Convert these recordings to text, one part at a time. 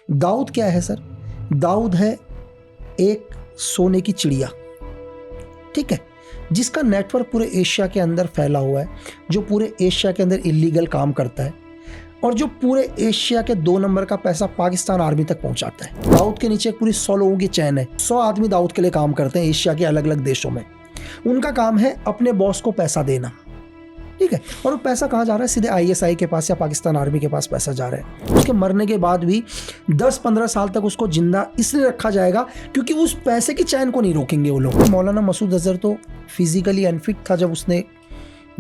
दाऊद क्या है सर? दाऊद है एक सोने की चिड़िया, ठीक है, जिसका नेटवर्क पूरे एशिया के अंदर फैला हुआ है, जो पूरे एशिया के अंदर इलीगल काम करता है और जो पूरे एशिया के 2 नंबर का पैसा पाकिस्तान आर्मी तक पहुंचाता है। दाऊद के नीचे एक पूरी 100 लोगों की चैन है। 100 आदमी दाऊद के लिए काम करते हैं एशिया के अलग अलग देशों में। उनका काम है अपने बॉस को पैसा देना, ठीक है, और वो पैसा कहाँ जा रहा है? सीधे ISI के पास या पाकिस्तान आर्मी के पास पैसा जा रहा है। उसके मरने के बाद भी 10-15 साल तक उसको जिंदा इसलिए रखा जाएगा क्योंकि उस पैसे की चैन को नहीं रोकेंगे वो लोग। मौलाना मसूद अजहर तो फिजिकली अनफिट था जब उसने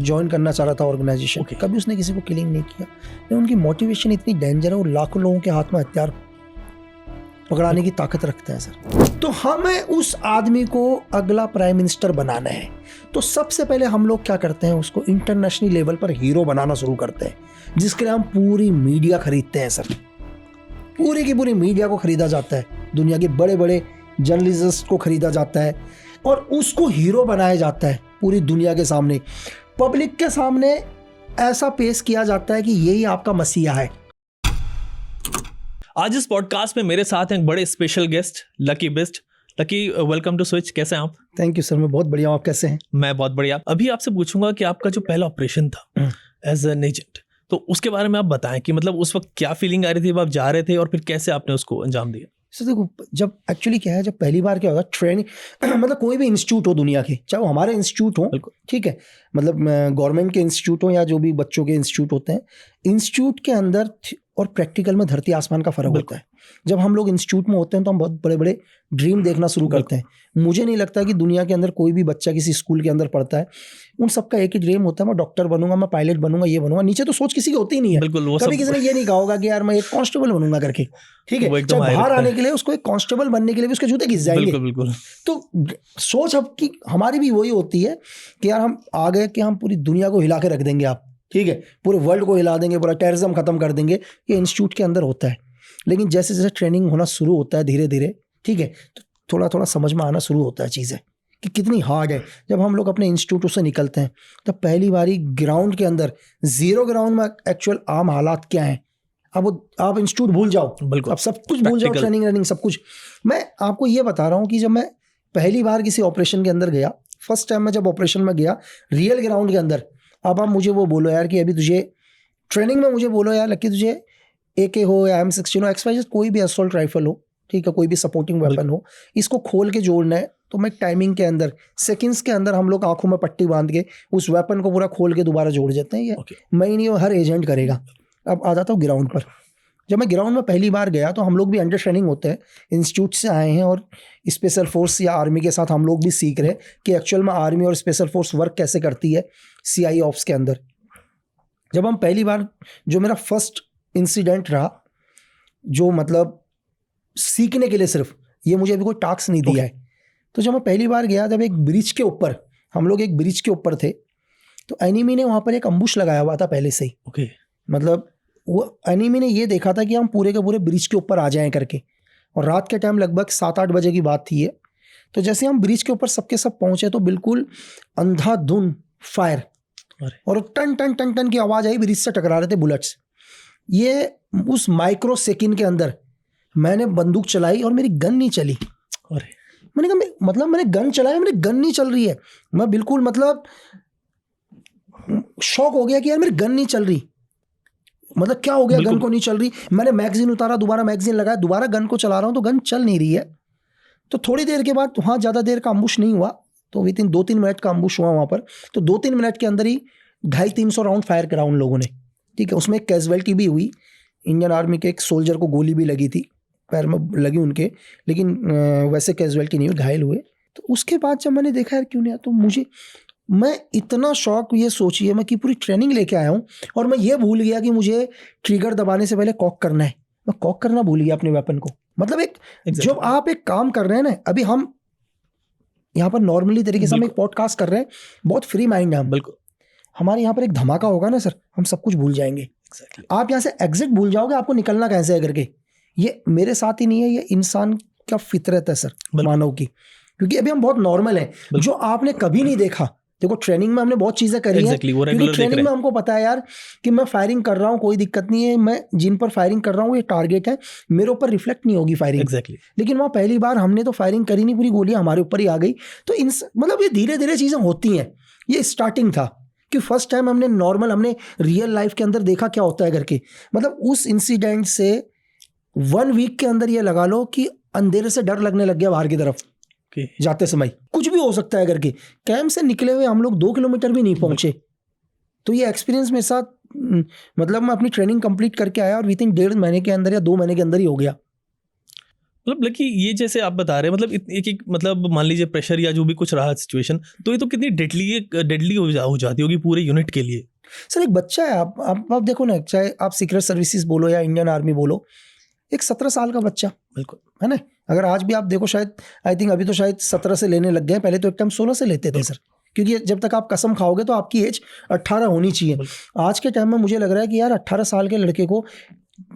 ज्वाइन करना चाह रहा था ऑर्गेनाइजेशन। कभी उसने किसी को किलिंग नहीं किया, लेकिन उनकी मोटिवेशन इतनी डेंजर है, वो लाखों लोगों के हाथ में हथियार पकड़ाने की ताकत रखते हैं सर। तो हमें उस आदमी को अगला प्राइम मिनिस्टर बनाना है, तो सबसे पहले हम लोग क्या करते हैं? उसको इंटरनेशनल लेवल पर हीरो बनाना शुरू करते हैं, जिसके लिए हम पूरी मीडिया खरीदते हैं सर। पूरी की पूरी मीडिया को खरीदा जाता है, दुनिया के बड़े बड़े जर्नलिस्ट को खरीदा जाता है और उसको हीरो बनाया जाता है पूरी दुनिया के सामने, पब्लिक के सामने ऐसा पेश किया जाता है कि यही आपका मसीहा है। आज इस पॉडकास्ट में मेरे साथ हैं एक बड़े special guest Lucky Bisht. Lucky, welcome to Switch. कैसे हैं आप? थैंक यू सर, मैं बहुत बढ़िया हूँ। आप कैसे हैं? मैं बहुत बढ़िया। अभी आपसे पूछूंगा कि आपका जो पहला ऑपरेशन था एज एन एजेंट, तो उसके बारे में आप बताएं कि मतलब उस वक्त क्या फीलिंग आ रही थी जब आप जा रहे थे और फिर कैसे आपने उसको अंजाम दिया? सर देखो, जब एक्चुअली क्या है, जब पहली बार क्या होगा, ट्रेनिंग मतलब कोई भी इंस्टीट्यूट हो दुनिया के, चाहे वो हमारे इंस्टीट्यूट हो, ठीक है, मतलब गवर्नमेंट के इंस्टीट्यूट हो या जो भी बच्चों के इंस्टीट्यूट होते हैं, इंस्टीट्यूट के अंदर और प्रैक्टिकल में धरती आसमान का फर्क होता है। जब हम लोग इंस्टीट्यूट में होते हैं तो हम बहुत बड़े बड़े ड्रीम देखना शुरू करते हैं। मुझे नहीं लगता कि दुनिया के अंदर कोई भी बच्चा किसी स्कूल के अंदर पढ़ता है, उन सबका एक ही ड्रीम होता है, मैं डॉक्टर बनूंगा, मैं पायलट बनूंगा, ये बनूंगा। नीचे तो सोच किसी की होती ही नहीं है। कभी किसी ने ये नहीं कहा होगा कि यार मैं एक कांस्टेबल बनूंगा करके, ठीक है। जब बाहर आने के लिए उसको एक कांस्टेबल बनने के लिए भी उसके जूते घिस जाएंगे। बिल्कुल। तो सोच अब की हमारी भी वही होती है कि यार हम आ गए कि हम पूरी दुनिया को हिला के रख देंगे, आप ठीक है, पूरे वर्ल्ड को हिला देंगे, पूरा टेररिज्म खत्म कर देंगे। ये इंस्टीट्यूट के अंदर होता है, लेकिन जैसे जैसे ट्रेनिंग होना शुरू होता है धीरे धीरे, ठीक है, तो थोड़ा थोड़ा समझ में आना शुरू होता है चीज़ें कि कितनी हार्ड है। जब हम लोग अपने इंस्टीट्यूट से निकलते हैं तो पहली बारी ग्राउंड के अंदर, जीरो ग्राउंड में एक्चुअल आम हालात क्या हैं, अब आप इंस्टीट्यूट भूल जाओ, अब सब कुछ भूल जाओ, ट्रेनिंग रनिंग सब कुछ। मैं आपको ये बता रहा हूँ कि जब मैं पहली बार किसी ऑपरेशन के अंदर गया, फर्स्ट टाइम मैं जब ऑपरेशन में गया रियल ग्राउंड के अंदर, अब आप मुझे वो बोलो यार कि अभी तुझे ट्रेनिंग में मुझे बोलो यार लकी तुझे AK हो या M16 हो, XYZ कोई भी असॉल्ट राइफल हो, ठीक है, कोई भी सपोर्टिंग वेपन हो, इसको खोल के जोड़ना है तो मैं टाइमिंग के अंदर, सेकंड्स के अंदर हम लोग आंखों में पट्टी बांध के उस वेपन को पूरा खोल के दोबारा जोड़ देते हैं। ये मैं नहीं, हर एजेंट करेगा। अब आ जाता हूँ ग्राउंड पर। जब मैं ग्राउंड में पहली बार गया तो हम लोग भी अंडर ट्रेनिंग होते हैं, इंस्टीट्यूट से आए हैं और स्पेशल फोर्स या आर्मी के साथ हम लोग भी सीख रहे हैं कि एक्चुअल में आर्मी और स्पेशल फोर्स वर्क कैसे करती है CI ऑप्स के अंदर। जब हम पहली बार, जो मेरा फर्स्ट इंसिडेंट रहा, जो मतलब सीखने के लिए सिर्फ, ये मुझे अभी कोई टास्क नहीं दिया है, तो जब मैं पहली बार गया, जब एक ब्रिज के ऊपर, हम लोग एक ब्रिज के ऊपर थे, तो एनिमी ने वहाँ पर एक अम्बुश लगाया हुआ था पहले से ही। मतलब वो एनिमी ने ये देखा था कि हम पूरे के पूरे ब्रिज के ऊपर आ जाएं करके, और रात के टाइम लगभग 7-8 बजे की बात थी ये। तो जैसे हम ब्रिज के ऊपर सबके सब पहुंचे तो बिल्कुल अंधाधुंध फायर और टन टन टन टन की आवाज़ आई, ब्रिज से टकरा रहे थे बुलेट्स। ये उस माइक्रो सेकंड के अंदर मैंने बंदूक चलाई और मेरी गन नहीं चली। मैंने कहा मतलब मैंने गन चलाया, मेरी गन नहीं चल रही है। मैं बिल्कुल मतलब शॉक हो गया कि यार मेरी गन नहीं चल रही, मतलब क्या हो गया, गन को नहीं चल रही। मैंने मैगजीन उतारा, दोबारा मैगजीन लगाया, दोबारा गन को चला रहा हूँ तो गन चल नहीं रही है। तो थोड़ी देर के बाद, वहाँ ज़्यादा देर का अम्बुश नहीं हुआ, तो विदिन 2-3 मिनट का अम्बुश हुआ वहाँ पर। तो 2-3 मिनट के अंदर ही 250-300 राउंड फायर करा उन लोगों ने, ठीक है। उसमें एक कैजुअलिटी भी हुई, इंडियन आर्मी के एक सोल्जर को गोली भी लगी थी, पैर में लगी उनके, लेकिन वैसे कैजुअलिटी नहीं हुई, घायल हुए। तो उसके बाद जब मैंने देखा यार क्यों नहीं आया, तो मैं इतना शौक, ये सोचिए मैं कि पूरी ट्रेनिंग लेके आया हूँ और मैं ये भूल गया कि मुझे ट्रिगर दबाने से पहले कॉक करना है। मैं कॉक करना भूल गया अपने वेपन को। मतलब एक जब आप एक काम कर रहे हैं ना, अभी हम यहाँ पर नॉर्मली तरीके से हम एक पॉडकास्ट कर रहे हैं, बहुत फ्री माइंड है हम, बिल्कुल। हमारे यहाँ पर एक धमाका होगा ना सर, हम सब कुछ भूल जाएंगे। आप यहाँ से एग्जिट भूल जाओगे, आपको निकलना कैसे है करके। ये मेरे साथ ही नहीं है, ये इंसान का फितरत है सर, मानव की, क्योंकि अभी हम बहुत नॉर्मल हैं। जो आपने कभी नहीं देखा देखो ट्रेनिंग में हमने बहुत चीजें करी है, Exactly, वो क्योंकि regular देख ट्रेनिंग रहे में हैं। हमको पता है यार कि मैं फायरिंग कर रहा हूँ, कोई दिक्कत नहीं है, मैं जिन पर फायरिंग कर रहा हूँ ये टारगेट है, मेरे ऊपर रिफ्लेक्ट नहीं होगी फायरिंग। एग्जैक्टली। लेकिन वहाँ पहली बार हमने तो फायरिंग करी नहीं, पूरी गोलियां हमारे ऊपर ही आ गई। तो इन मतलब ये धीरे धीरे चीजें होती हैं, ये स्टार्टिंग था कि फर्स्ट टाइम हमने नॉर्मल, हमने रियल लाइफ के अंदर देखा क्या होता है करके। मतलब उस इंसिडेंट से 1 वीक के अंदर ये लगा लो कि अंधेरे से डर लगने लग गया बाहर की तरफ जाते समय, कुछ भी हो सकता है करके। कैंप से निकले हुए हम लोग 2 किलोमीटर भी नहीं पहुंचे। तो ये एक्सपीरियंस मेरे साथ, मतलब मैं अपनी ट्रेनिंग कंप्लीट करके आया और विद इन 1.5 महीने के अंदर या 2 महीने के अंदर ही हो गया। मतलब लकी ये जैसे आप बता रहे हैं, मतलब एक एक मतलब मान लीजिए प्रेशर या जो भी कुछ रहा सिचुएशन, तो ये तो कितनी डेडली हो जाती होगी पूरे यूनिट के लिए। सर एक बच्चा है, आप देखो ना, चाहे आप सीक्रेट सर्विसेज बोलो या इंडियन आर्मी बोलो, एक 17 साल का बच्चा, बिल्कुल है ना। अगर आज भी आप देखो, शायद आई थिंक अभी तो शायद 17 से लेने लग गए, पहले तो एक टाइम 16 से लेते थे सर, क्योंकि जब तक आप कसम खाओगे तो आपकी एज 18 होनी चाहिए। आज के टाइम में मुझे लग रहा है कि यार 18 साल के लड़के को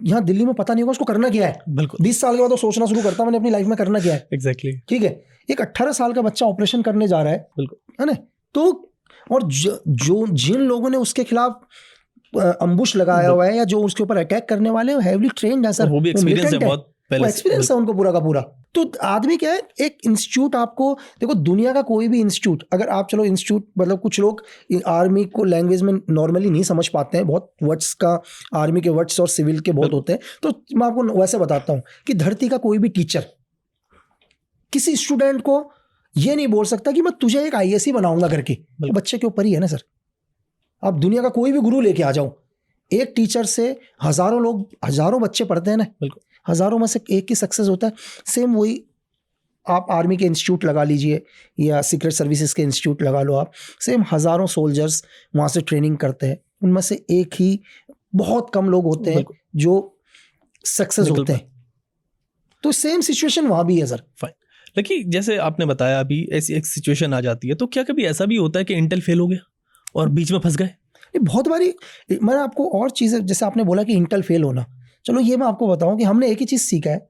यहाँ दिल्ली में पता नहीं होगा उसको करना क्या है। बिल्कुल 20 साल के बाद तो सोचना शुरू करता मैंने अपनी लाइफ में करना क्या है। एग्जैक्टली। ठीक है, एक 18 साल का बच्चा ऑपरेशन करने जा रहा है, बिल्कुल, है ना। तो और जो जिन लोगों ने उसके खिलाफ अम्बुश लगाया हुआ है या जो उसके ऊपर अटैक करने वाले हैं, हेवीली ट्रेन्ड है सर, वो भी एक्सपीरियंस है बहुत पहले, एक्सपीरियंस है उनको पूरा का पूरा। तो आदमी क्या है, एक इंस्टीट्यूट आपको देखो, दुनिया का कोई भी इंस्टीट्यूट, अगर आप चलो इंस्टीट्यूट, मतलब कुछ लोग आर्मी को लैंग्वेज में नॉर्मली नहीं समझ पाते हैं, बहुत वर्ड्स का आर्मी के वर्ड्स और सिविल के बहुत होते हैं, तो मैं आपको वैसे बताता हूँ कि धरती का कोई भी टीचर किसी स्टूडेंट को ये नहीं बोल सकता कि मैं तुझे एक IAS बनाऊंगा करके, बच्चे के ऊपर ही है ना सर। आप दुनिया का कोई भी गुरु लेके आ जाओ, एक टीचर से हजारों बच्चे पढ़ते हैं ना, बिल्कुल, हजारों में से एक की सक्सेस होता है। सेम वही आप आर्मी के इंस्टीट्यूट लगा लीजिए या सीक्रेट सर्विसेज के इंस्टीट्यूट लगा लो आप, सेम हजारों सोल्जर्स वहाँ से ट्रेनिंग करते हैं, उनमें से एक ही बहुत कम लोग होते हैं जो सक्सेस होते हैं। तो सेम सिचुएशन वहाँ भी है सर। फाइन। लेकिन जैसे आपने बताया अभी ऐसी एक सिचुएशन आ जाती है, तो क्या कभी ऐसा भी होता है कि इंटेल फेल हो गया और बीच में फंस गए? बहुत बारी मैं आपको और चीज़ें, जैसे आपने बोला कि इंटेल फेल होना, चलो ये मैं आपको बताऊं कि हमने एक ही चीज़ सीखा है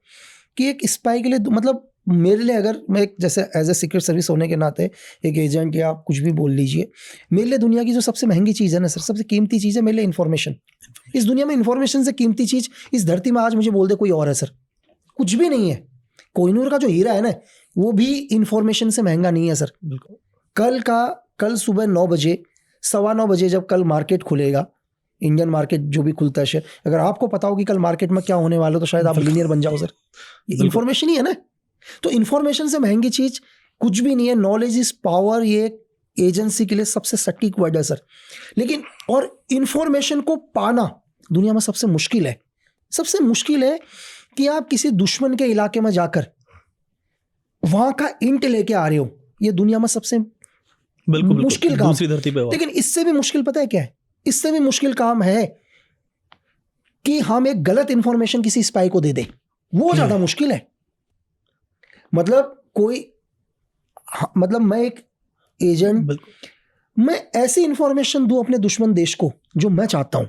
कि एक स्पाई के लिए, मतलब मेरे लिए, अगर मैं जैसे एज ए सीक्रेट सर्विस होने के नाते एक एजेंट या आप कुछ भी बोल लीजिए, मेरे लिए दुनिया की जो सबसे महंगी चीज़ है ना सर, सबसे कीमती चीज़ है मेरे लिए इन्फॉर्मेशन। इस दुनिया में इन्फॉर्मेशन से कीमती चीज़ इस धरती में आज मुझे बोल दे कोई और है सर, कुछ भी नहीं है। कोहिनूर का जो हीरा है ना, वो भी इन्फॉर्मेशन से महंगा नहीं है सर। कल सुबह 9 बजे 9:15 बजे जब कल मार्केट खुलेगा, इंडियन मार्केट जो भी खुलता है शेयर, अगर आपको पता हो कि कल मार्केट में क्या होने वाला, तो शायद आप बिलियनियर बन जाओ सर। ये इन्फॉर्मेशन ही है ना। तो इन्फॉर्मेशन से महंगी चीज कुछ भी नहीं है। नॉलेज इज पावर, ये एजेंसी के लिए सबसे सटीक वर्ड है सर। लेकिन और इन्फॉर्मेशन को पाना दुनिया में सबसे मुश्किल है। सबसे मुश्किल है कि आप किसी दुश्मन के इलाके में जाकर वहां का इंट लेके आ रहे हो, ये दुनिया में सबसे मुश्किल काम, दूसरी धरती पे। लेकिन इससे भी मुश्किल पता है क्या है? इससे भी मुश्किल काम है कि हम एक गलत इंफॉर्मेशन किसी स्पाई को दे दें, वो ज्यादा मुश्किल है। मतलब मैं एक एजेंट, मैं ऐसी इंफॉर्मेशन दूं अपने दुश्मन देश को जो मैं चाहता हूं,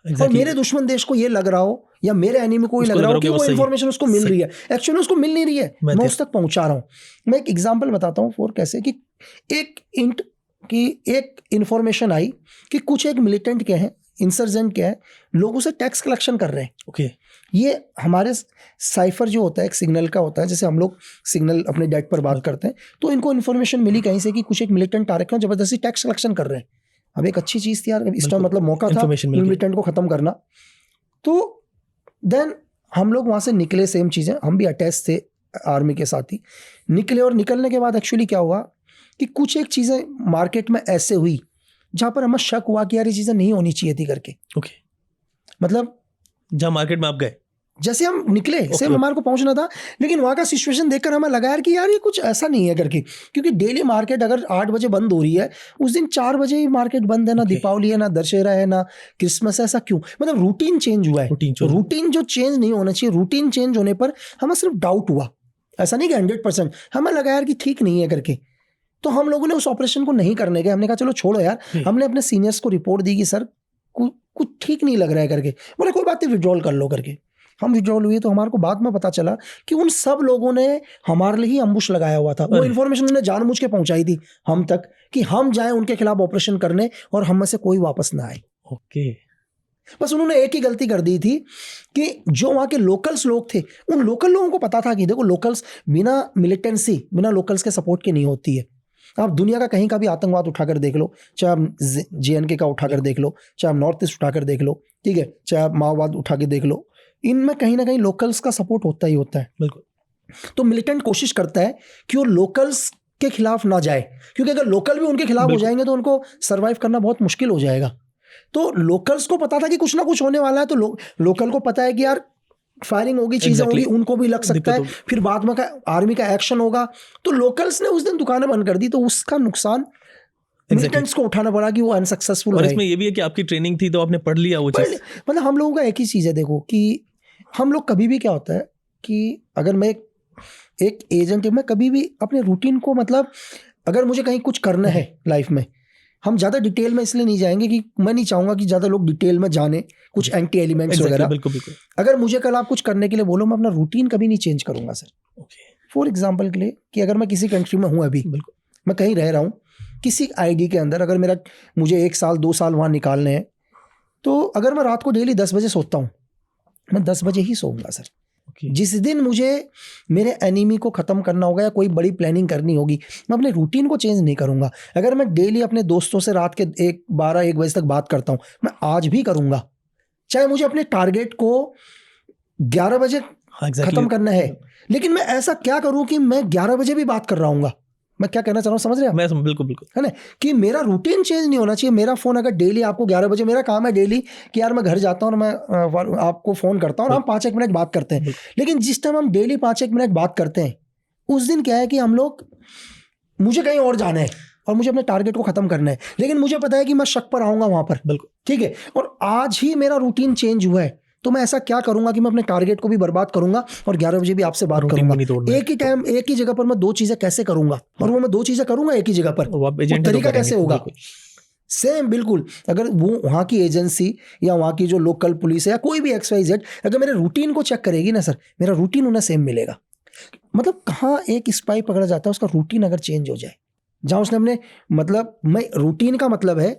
और मेरे दुश्मन देश को ये लग रहा हो या मेरे एनिमी को ये लग रहा हो कि वो इंफॉर्मेशन उसको मिल रही है, एक्चुअली उसको मिल नहीं रही है, मैं उस तक पहुंचा रहा हूं। मैं एक एग्जांपल बताता हूं फॉर कैसे, कि एक इंफॉर्मेशन आई कि कुछ एक मिलिटेंट के हैं, इंसर्जेंट के हैं, लोगों से टैक्स कलेक्शन कर रहे हैं। ओके, ये हमारे साइफर जो होता है एक सिग्नल का होता है, जैसे हम लोग सिग्नल अपने डेट पर बात करते हैं, तो इनको इन्फॉर्मेशन मिली कहीं से कि कुछ एक मिलिटेंट आ रखे हैं, जबरदस्ती टैक्स कलेक्शन कर रहे हैं। अब एक अच्छी चीज़ थी यार, इस टाइम मतलब मौका था मिलिटेंट को ख़त्म करना। तो देन हम लोग वहाँ से निकले, सेम चीज़ें, हम भी अटैच थे आर्मी के साथ ही निकले। और निकलने के बाद एक्चुअली क्या हुआ कि कुछ एक चीज़ें मार्केट में ऐसे हुई जहाँ पर हमें शक हुआ कि यार ये चीज़ें नहीं होनी चाहिए थी करके। ओके, मतलब जहाँ मार्केट में आप गए, जैसे हम निकले, सेम हमारे को पहुंचना था, लेकिन वहाँ का सिचुएशन देखकर हमें लगा यार कि यार ये कुछ ऐसा नहीं है करके, क्योंकि डेली मार्केट अगर 8 बजे बंद हो रही है, उस दिन 4 बजे ही मार्केट बंद है। ना दीपावली है, ना दशहरा है, ना क्रिसमस है, ऐसा क्यों? मतलब रूटीन चेंज हुआ है। रूटीन जो चेंज नहीं होना चाहिए, रूटीन चेंज होने पर हमें सिर्फ डाउट हुआ, ऐसा नहीं कि 100%। हमें लगा यार कि ठीक नहीं है करके, तो हम लोगों ने उस ऑपरेशन को नहीं करने गए। हमने कहा चलो छोड़ो यार। हमने अपने सीनियर्स को रिपोर्ट दी कि सर कुछ ठीक नहीं लग रहा है करके। बोले कोई बात नहीं, विड्रॉल कर लो करके। हम विड्रॉल हुए तो हमारे को बाद में पता चला कि उन सब लोगों ने हमारे लिए ही अम्बुश लगाया हुआ था। वो इन्फॉर्मेशन उन्होंने जानबूझ के पहुंचाई थी हम तक कि हम जाएं उनके खिलाफ ऑपरेशन करने और हम में से कोई वापस ना आए। ओके। बस उन्होंने एक ही गलती कर दी थी कि जो वहाँ के लोकल्स लोग थे, उन लोकल लोगों को पता था कि देखो लोकल्स बिना मिलिटेंसी, बिना लोकल्स के सपोर्ट के नहीं होती है। आप दुनिया का कहीं का भी आतंकवाद उठाकर देख लो, चाहे आप JNK का उठाकर देख लो, चाहे आप नॉर्थ ईस्ट उठाकर देख लो, ठीक है, चाहे आप माओवाद उठा के देख लो, इनमें कहीं ना कहीं लोकल्स का सपोर्ट होता ही होता है। बिल्कुल। तो मिलिटेंट कोशिश करता है कि वो लोकल्स के खिलाफ ना जाए, क्योंकि अगर लोकल भी उनके खिलाफ हो जाएंगे तो उनको सर्वाइव करना बहुत मुश्किल हो जाएगा। तो लोकल्स को पता था कि कुछ ना कुछ होने वाला है, तो लोकल को पता है कि यार फायरिंग होगी, चीजें होगी, उनको भी लग सकता है, फिर बाद में आर्मी का एक्शन होगा। तो लोकल्स ने उस दिन दुकानें बंद कर दी, तो उसका नुकसान मिलिटेंट्स को उठाना पड़ा कि वो अनसक्सेसफुल और इसमें ये भी है कि आपकी ट्रेनिंग थी तो आपने पढ़ लिया वो चीज। मतलब हम लोगों का एक ही चीज है, देखो कि हम लोग कभी भी क्या होता है कि अगर मैं एक एजेंट है, मैं कभी भी अपने रूटीन को, मतलब अगर मुझे कहीं कुछ करना है लाइफ में, हम ज़्यादा डिटेल में इसलिए नहीं जाएंगे कि मैं नहीं चाहूँगा कि ज़्यादा लोग डिटेल में जाने कुछ एंटी एलिमेंट्स वगैरह। बिल्कुल बिल्कुल। अगर मुझे कल आप कुछ करने के लिए बोलो, मैं अपना रूटीन कभी नहीं चेंज करूँगा सर। फॉर एग्जाम्पल के लिए कि अगर मैं किसी कंट्री में हूँ, अभी मैं कहीं रह रहा हूँ, किसी ID के अंदर अगर मुझे 1 साल 2 साल वहाँ निकालने हैं, तो अगर मैं रात को डेली 10 बजे सोता हूँ, मैं 10 बजे ही सोऊंगा सर। जिस दिन मुझे मेरे एनिमी को ख़त्म करना होगा या कोई बड़ी प्लानिंग करनी होगी, मैं अपने रूटीन को चेंज नहीं करूंगा। अगर मैं डेली अपने दोस्तों से रात के 12-1 बजे तक बात करता हूं, मैं आज भी करूंगा, चाहे मुझे अपने टारगेट को 11 बजे ख़त्म करना है, लेकिन मैं ऐसा क्या करूं कि मैं 11 बजे भी बात कर रहा हूँ। मैं क्या कहना चाह रहा हूँ, समझ रहे हैं? मैं बिल्कुल बिल्कुल, है ना, कि मेरा रूटीन चेंज नहीं होना चाहिए। मेरा फ़ोन अगर डेली आपको 11 बजे, मेरा काम है डेली कि यार मैं घर जाता हूँ और मैं आपको फ़ोन करता हूँ और हम 5-1 मिनट बात करते हैं, लेकिन जिस टाइम हम डेली 5-1 मिनट बात करते हैं, उस दिन क्या है कि हम लोग, मुझे कहीं और जाना है और मुझे अपने टारगेट को ख़त्म करना है, लेकिन मुझे पता है कि मैं शक पर आऊँगा वहाँ पर, बिल्कुल ठीक है, और आज ही मेरा रूटीन चेंज हुआ है, तो मैं ऐसा क्या करूंगा कि मैं अपने टारगेट को भी बर्बाद करूंगा और 11 बजे भी आपसे बात करूंगा। एक ही टाइम एक ही जगह पर मैं 2 चीजें कैसे करूंगा, और वो मैं 2 चीजें करूंगा एक ही जगह पर, वो तरीका कैसे होगा? सेम बिल्कुल। अगर वो वहाँ की एजेंसी या वहाँ की जो लोकल पुलिस है या कोई भी XYZ अगर मेरे रूटीन को चेक करेगी ना सर, मेरा रूटीन उन्हें सेम मिलेगा। मतलब कहाँ एक स्पाई पकड़ा जाता है, उसका रूटीन अगर चेंज हो जाए, जहाँ उसने अपने, मतलब मैं रूटीन का मतलब है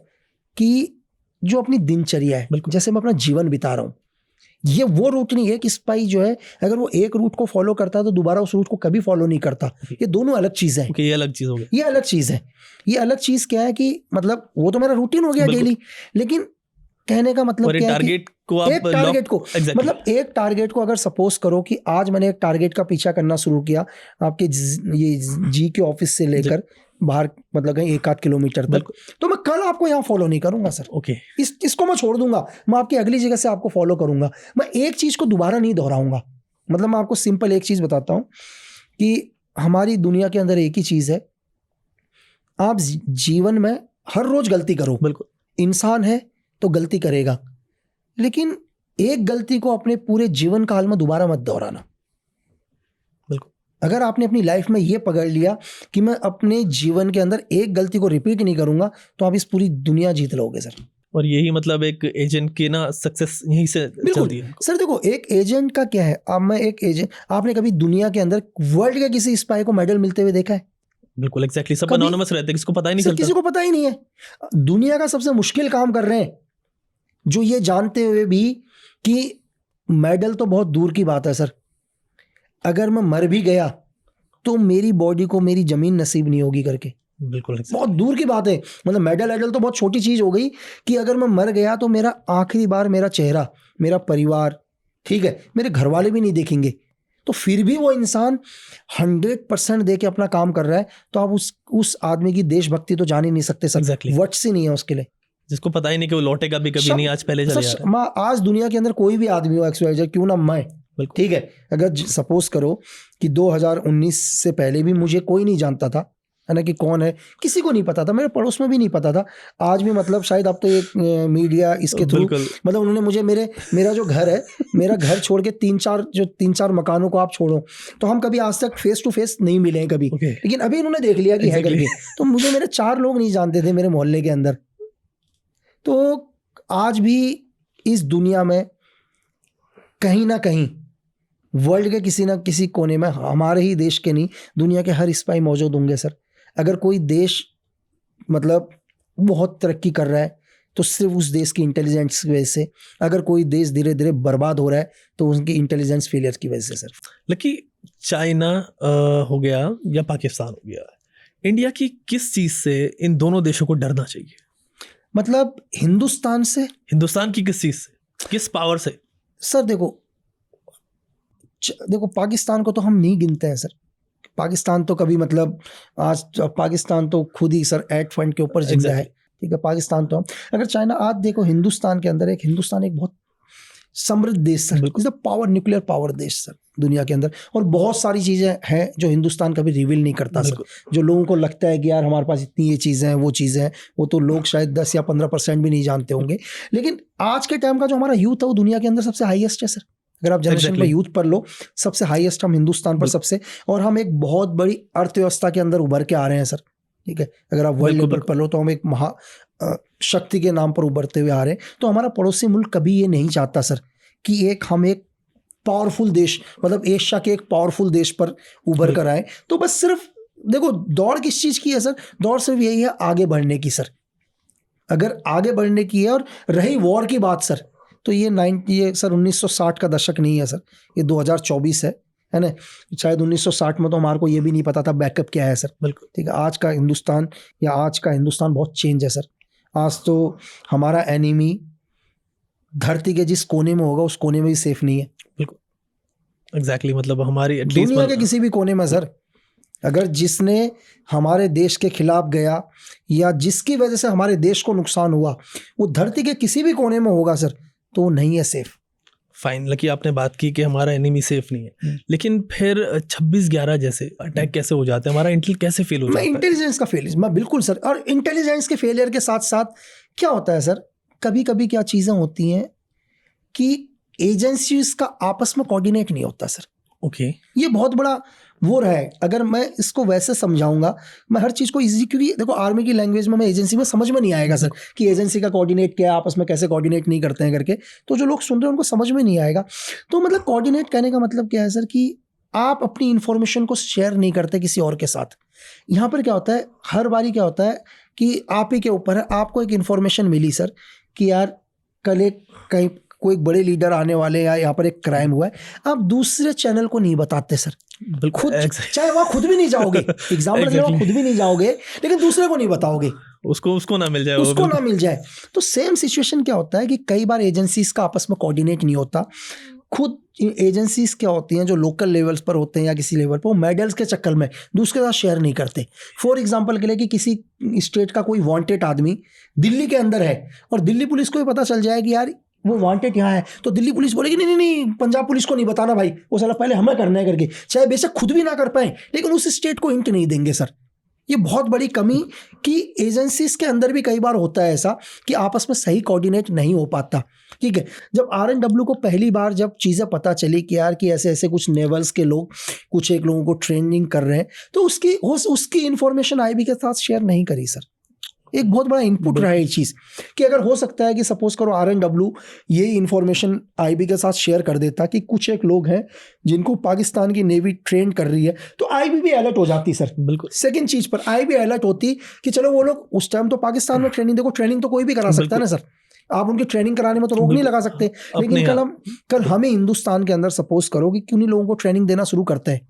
कि जो अपनी दिनचर्या है, जैसे मैं अपना जीवन बिता रहा हूँ, ये वो रूट नहीं है कि स्पाई जो है अगर वो एक रूट को फॉलो करता है तो दोबारा उस रूट को कभी फॉलो नहीं करता। ये दोनों अलग चीजें हैं। ये अलग चीज हो गया, ये अलग चीज है। ये अलग चीज क्या है कि मतलब वो तो मेरा रूटीन हो गया डेली, लेकिन कहने का मतलब क्या है कि एक टारगेट को मतलब एक टारगेट को अगर सपोज करो कि आज मैंने एक टारगेट का पीछा करना शुरू किया आपके ये जी के ऑफिस से लेकर बाहर, मतलब कहीं 1-8 किलोमीटर तक, तो मैं कल आपको यहाँ फॉलो नहीं करूंगा सर। ओके, इसको मैं छोड़ दूंगा, मैं आपकी अगली जगह से आपको फॉलो करूंगा। मैं एक चीज को दोबारा नहीं दोहराऊंगा। मतलब मैं आपको सिंपल एक चीज बताता हूँ कि हमारी दुनिया के अंदर एक ही चीज है, आप जीवन में हर रोज गलती करो, बिल्कुल इंसान है तो गलती करेगा, लेकिन एक गलती को अपने पूरे जीवन काल में दोबारा मत दोहराना। अगर आपने अपनी लाइफ में ये पकड़ लिया कि मैं अपने जीवन के अंदर एक गलती को रिपीट नहीं करूंगा, तो आप इस पूरी दुनिया जीत लोगे सर। और यही मतलब एक एजेंट की ना सक्सेस यहीं से चलती है सर। देखो एक एजेंट का क्या है, अब मैं एक एजेंट, आपने कभी दुनिया के अंदर वर्ल्ड के किसी स्पाई को मेडल मिलते हुए देखा है? बिल्कुल एग्जैक्टली, सब एनोनिमस रहते हैं, किसको पता ही नहीं चलता। किसी को पता ही नहीं है। दुनिया का सबसे मुश्किल काम कर रहे हैं, जो ये जानते हुए भी कि मेडल तो बहुत दूर की बात है सर, अगर मैं मर भी गया तो मेरी बॉडी को मेरी जमीन नसीब नहीं होगी करके। बिल्कुल बहुत दूर की बात है। मतलब मेडल तो बहुत छोटी चीज हो गई कि अगर मैं मर गया तो मेरा आखिरी बार मेरा चेहरा, मेरा परिवार, ठीक है, मेरे घर वाले भी नहीं देखेंगे, तो फिर भी वो इंसान 100% दे के अपना काम कर रहा है, तो आप उस आदमी की देशभक्ति तो जान ही नहीं सकते सर। वर्ड्स ही नहीं है उसके लिए, जिसको पता ही नहीं कि वो लौटेगा भी कभी नहीं, आज पहले चले जा रहा है। आज दुनिया के अंदर कोई भी आदमी हो XYZ, क्यों ना मैं, ठीक है, अगर सपोज करो कि 2019 से पहले भी मुझे कोई नहीं जानता था, है ना, कि कौन है, किसी को नहीं पता था, मेरे पड़ोस में भी नहीं पता था। आज भी मतलब शायद अब तो ये मीडिया इसके थ्रू, मतलब उन्होंने मुझे मेरा जो घर है, मेरा घर छोड़ के 3-4 मकानों को आप छोड़ो तो हम कभी आज तक फेस टू फेस नहीं मिले हैं कभी, लेकिन अभी इन्होंने देख लिया कि है करके, तो मुझे मेरे 4 लोग नहीं जानते थे मेरे मोहल्ले के अंदर। तो आज भी इस दुनिया में कहीं ना कहीं वर्ल्ड के किसी ना किसी कोने में, हमारे ही देश के नहीं, दुनिया के हर स्पाई मौजूद होंगे सर। अगर कोई देश मतलब बहुत तरक्की कर रहा है तो सिर्फ उस देश की इंटेलिजेंस की वजह से, अगर कोई देश धीरे धीरे बर्बाद हो रहा है तो उनकी इंटेलिजेंस फेलियर की वजह से सर। लेकिन चाइना हो गया या पाकिस्तान हो गया, इंडिया की किस चीज़ से इन दोनों देशों को डरना चाहिए? मतलब हिंदुस्तान से। हिंदुस्तान की किस चीज़ से, किस पावर से? सर देखो पाकिस्तान को तो हम नहीं गिनते हैं सर। पाकिस्तान तो कभी मतलब आज पाकिस्तान तो खुद ही सर एट फंड के ऊपर जिंदा है, ठीक है। पाकिस्तान तो हम, अगर चाइना आज देखो हिंदुस्तान के अंदर हिंदुस्तान एक बहुत समृद्ध देश sir, is the power, nuclear power देश सर दुनिया के अंदर। और बहुत सारी चीज़ें हैं जो हिंदुस्तान कभी रिवील नहीं करता सर। जो लोगों को लगता है कि यार हमारे पास इतनी ये चीज़ें हैं, वो चीज़ें हैं, वो तो लोग शायद 10 या 15% भी नहीं जानते होंगे। लेकिन आज के टाइम का जो हमारा यूथ है वो दुनिया के अंदर सबसे हाईएस्ट है सर। अगर आप जनरेशन पर यूथ पर लो, सबसे हाईएस्ट हम हिंदुस्तान पर सबसे, और हम एक बहुत बड़ी अर्थव्यवस्था के अंदर उभर के आ रहे हैं सर, ठीक है। अगर आप वर्ल्ड लेवल पर लो तो हम एक महा शक्ति के नाम पर उभरते हुए आ रहे हैं। तो हमारा पड़ोसी मुल्क कभी ये नहीं चाहता सर कि हम एक पावरफुल देश, मतलब एशिया के एक पावरफुल देश पर उभर कर आए। तो बस सिर्फ देखो दौड़ किस चीज़ की है सर, दौड़ सिर्फ यही है आगे बढ़ने की सर। अगर आगे बढ़ने की है, और रही वॉर की बात सर, तो ये सर 1960 का दशक नहीं है सर, ये 2024 है ना। शायद 1960 में तो हमारे को ये भी नहीं पता था बैकअप क्या है सर। बिल्कुल ठीक है। आज का हिंदुस्तान बहुत चेंज है सर। आज तो हमारा एनिमी धरती के जिस कोने में होगा उस कोने में भी सेफ नहीं है। बिल्कुल एग्जैक्टली, मतलब हमारी दुनिया के किसी भी कोने में सर, अगर जिसने हमारे देश के खिलाफ गया या जिसकी वजह से हमारे देश को नुकसान हुआ, वो धरती के किसी भी कोने में होगा सर, तो नहीं है सेफ। फाइन, लकी आपने बात की कि हमारा एनिमी सेफ नहीं है, लेकिन फिर 26/11 जैसे अटैक कैसे हो जाते हैं, हमारा इंटेल कैसे फेल हो जाता है? इंटेलिजेंस का फेलियर, मैं बिल्कुल सर। और इंटेलिजेंस के फेलियर के साथ साथ क्या होता है सर, कभी कभी क्या चीज़ें होती हैं कि एजेंसीज का आपस में कोऑर्डिनेट नहीं होता सर। ओके ये बहुत बड़ा वो रहा है। अगर मैं इसको वैसे समझाऊंगा, मैं हर चीज़ को इजी, क्योंकि देखो आर्मी की लैंग्वेज में मैं एजेंसी में समझ में नहीं आएगा सर कि एजेंसी का कोऑर्डिनेट क्या है, आपस में कैसे कोऑर्डिनेट नहीं करते हैं करके, तो जो लोग सुन रहे हैं उनको समझ में नहीं आएगा। तो मतलब कोऑर्डिनेट कहने का मतलब क्या है सर, कि आप अपनी इंफॉर्मेशन को शेयर नहीं करते किसी और के साथ। यहाँ पर क्या होता है, हर बारी क्या होता है कि आप ही के ऊपर है। आपको एक इन्फॉर्मेशन मिली सर कि यार कल कहीं कोई बड़े लीडर आने वाले हैं या यहाँ पर एक क्राइम हुआ है, आप दूसरे चैनल को नहीं बताते सर। खुद चाहे वहाँ खुद भी नहीं जाओगे, एग्जाम्पल के लिए खुद भी नहीं जाओगे, लेकिन दूसरे को नहीं बताओगे, उसको ना मिल जाए, उसको ना मिल जाए। तो सेम सिचुएशन क्या होता है कि कई बार एजेंसीज का आपस में कोऑर्डिनेट नहीं होता। खुद एजेंसीज क्या होती हैं जो लोकल लेवल्स पर होते हैं या किसी लेवल पर, वो मेडल्स के चक्कर में दूसरे के साथ शेयर नहीं करते। फॉर एग्जांपल के लिए कि किसी स्टेट का कोई वांटेड आदमी दिल्ली के अंदर है और दिल्ली पुलिस को भी पता चल जाए कि यार वो वांटेड यहाँ है, तो दिल्ली पुलिस बोलेगी नहीं पंजाब पुलिस को नहीं बताना भाई, वो साला पहले हमें करना है करके, चाहे बेशक खुद भी ना कर पाए लेकिन उस स्टेट को हिंट नहीं देंगे सर। ये बहुत बड़ी कमी कि एजेंसीज के अंदर भी कई बार होता है ऐसा कि आपस में सही कोऑर्डिनेट नहीं हो पाता, ठीक है। जब RNW को पहली बार जब चीज़ें पता चली कि यार कि ऐसे ऐसे कुछ नेवल्स के लोग कुछ एक लोगों को ट्रेनिंग कर रहे हैं, तो उसकी इन्फॉर्मेशन IB के साथ शेयर नहीं करी सर। एक बहुत बड़ा इनपुट रहा है ये चीज़ कि अगर हो सकता है कि सपोज करो RNW ये इन्फॉर्मेशन IB के साथ शेयर कर देता कि कुछ एक लोग हैं जिनको पाकिस्तान की नेवी ट्रेन कर रही है, तो IB भी अलर्ट हो जाती सर। बिल्कुल सेकंड चीज़ पर IB अलर्ट होती कि चलो वो लोग उस टाइम तो पाकिस्तान में ट्रेनिंग, देखो ट्रेनिंग तो कोई भी करा सकता है ना सर, आप उनकी ट्रेनिंग कराने में तो रोक नहीं लगा सकते। लेकिन कल हमें हिंदुस्तान के अंदर सपोज करो कि उन्हीं लोगों को ट्रेनिंग देना शुरू करते हैं,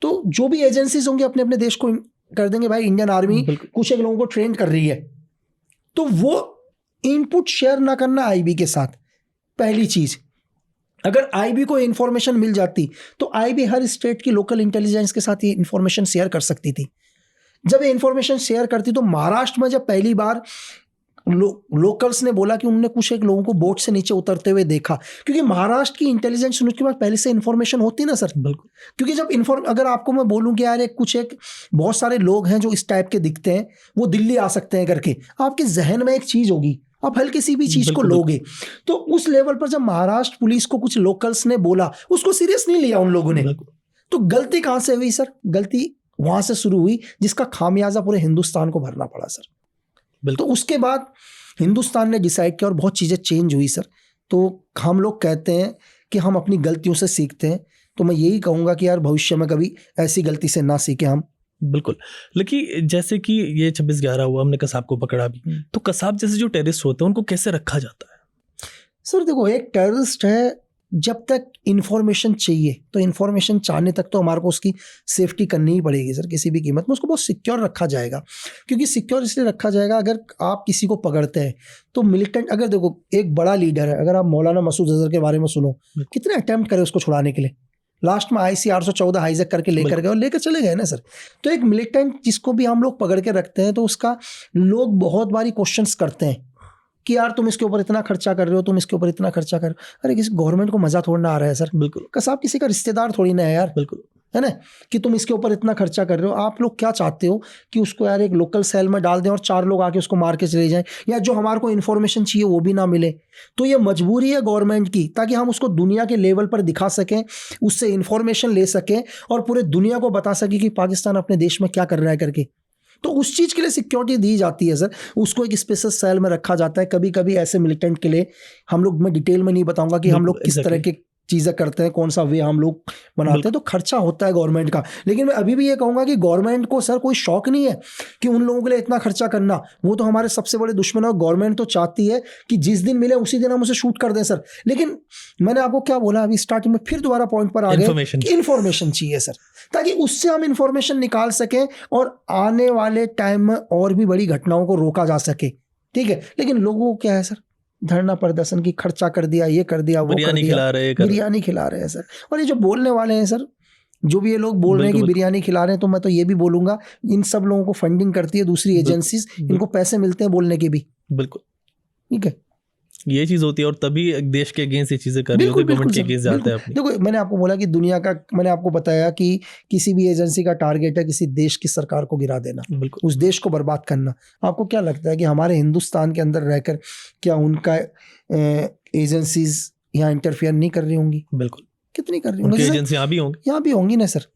तो जो भी एजेंसीज होंगे अपने अपने देश को कर देंगे भाई इंडियन आर्मी कुछ एक लोगों को ट्रेन कर रही है, तो वो इनपुट शेयर ना करना IB के साथ। पहली चीज, अगर IB को इंफॉर्मेशन मिल जाती तो IB हर स्टेट की लोकल इंटेलिजेंस के साथ ये इंफॉर्मेशन शेयर कर सकती थी। जब ये इंफॉर्मेशन शेयर करती तो महाराष्ट्र में जब पहली बार लोकल्स ने बोला कि उन्होंने कुछ एक लोगों को बोट से नीचे उतरते हुए देखा, क्योंकि महाराष्ट्र की इंटेलिजेंस उनके पास पहले से इन्फॉर्मेशन होती ना सर। बिल्कुल, क्योंकि जब अगर आपको मैं बोलूं कि यार एक बहुत सारे लोग हैं जो इस टाइप के दिखते हैं, वो दिल्ली आ सकते हैं करके, आपके जहन में एक चीज़ होगी, आप हल्की सी भी चीज़ को लोगे। तो उस लेवल पर जब महाराष्ट्र पुलिस को कुछ लोकल्स ने बोला, उसको सीरियस नहीं लिया उन लोगों ने। तो गलती कहाँ से हुई सर? गलती वहाँ से शुरू हुई जिसका खामियाजा पूरे हिंदुस्तान को भरना पड़ा सर। तो उसके बाद हिंदुस्तान ने डिसाइड किया और बहुत चीज़ें चेंज हुई सर। तो हम लोग कहते हैं कि हम अपनी गलतियों से सीखते हैं। तो मैं यही कहूँगा कि यार भविष्य में कभी ऐसी गलती से ना सीखे हम। बिल्कुल। लेकिन जैसे कि ये 26/11 हुआ, हमने कसाब को पकड़ा भी, तो कसाब जैसे जो टेररिस्ट होते हैं उनको कैसे रखा जाता है? सर देखो, एक टेररिस्ट है, जब तक इंफॉर्मेशन चाहिए तो इंफॉर्मेशन चाहने तक तो हमारे को उसकी सेफ्टी करनी ही पड़ेगी सर, किसी भी कीमत में उसको बहुत सिक्योर रखा जाएगा। क्योंकि सिक्योर इसलिए रखा जाएगा, अगर आप किसी को पकड़ते हैं तो मिलिटेंट, अगर देखो एक बड़ा लीडर है, अगर आप मौलाना मसूद अजहर के बारे में सुनो, कितने अटेम्प्ट करे उसको छुड़ाने के लिए, लास्ट में IC 814 हाईजैक करके लेकर गए और लेकर चले गए ना सर। तो एक मिलिटेंट जिसको भी हम लोग पकड़ के रखते हैं तो उसका लोग बहुत बारी क्वेश्चंस करते हैं कि यार तुम इसके ऊपर इतना खर्चा कर रहे हो, तुम इसके ऊपर इतना खर्चा कर रहे हो। अरे किसी गवर्नमेंट को मजा थोड़ा ना आ रहा है सर। बिल्कुल। कसाब किसी का रिश्तेदार थोड़ी ना है यार। बिल्कुल, है ना, कि तुम इसके ऊपर इतना खर्चा कर रहे हो। आप लोग क्या चाहते हो कि उसको यार एक लोकल सेल में डाल दें और 4 लोग आके उसको मार के चले जाएं, या जो हमारे को इन्फॉर्मेशन चाहिए वो भी ना मिले। तो ये मजबूरी है गवर्नमेंट की, ताकि हम उसको दुनिया के लेवल पर दिखा सकें, उससे इन्फॉर्मेशन ले सकें और पूरे दुनिया को बता सकें कि पाकिस्तान अपने देश में क्या कर रहा है करके। तो उस चीज़ के लिए सिक्योरिटी दी जाती है सर। उसको एक स्पेशल सेल में रखा जाता है। कभी कभी ऐसे मिलिटेंट के लिए हम लोग, मैं डिटेल में नहीं बताऊंगा कि हम लोग किस तरह के चीज़ें करते हैं, कौन सा वे हम लोग बनाते हैं। तो खर्चा होता है गवर्नमेंट का। लेकिन मैं अभी भी ये कहूँगा कि गवर्नमेंट को सर कोई शौक नहीं है कि उन लोगों के लिए इतना खर्चा करना। वो तो हमारे सबसे बड़े दुश्मन है। गवर्नमेंट तो चाहती है कि जिस दिन मिले उसी दिन हम उसे शूट कर दें सर। लेकिन मैंने आपको क्या बोला अभी स्टार्टिंग में, फिर दोबारा पॉइंट पर आ गए, इन्फॉर्मेशन चाहिए सर, ताकि उससे हम इन्फॉर्मेशन निकाल सकें और आने वाले टाइम में और भी बड़ी घटनाओं को रोका जा सके। ठीक है, लेकिन लोगों को क्या है सर, धरना प्रदर्शन की खर्चा कर दिया, ये कर दिया, वो कर दिया, बिरयानी खिला रहे हैं सर। और ये जो बोलने वाले हैं सर, जो भी ये लोग बोल रहे हैं कि बिरयानी खिला रहे हैं, तो मैं तो ये भी बोलूंगा, इन सब लोगों को फंडिंग करती है दूसरी एजेंसीज, इनको पैसे मिलते हैं बोलने के भी। बिल्कुल, ठीक है, ये चीज होती है और तभी देश के अगेंस्ट ये चीजें कर रही होती है, गवर्नमेंट के अगेंस्ट जाते हैं अपनी। देखो मैंने आपको बोला कि दुनिया का, मैंने आपको बताया कि किसी भी एजेंसी का टारगेट है किसी देश की सरकार को गिरा देना, उस देश को बर्बाद करना। आपको क्या लगता है कि हमारे हिंदुस्तान के अंदर रहकर क्या उनका एजेंसीज यहाँ इंटरफेयर नहीं कर रही होंगी? बिल्कुल, कितनी कर रही होंगी एजेंसी, यहाँ भी होंगी ना सर।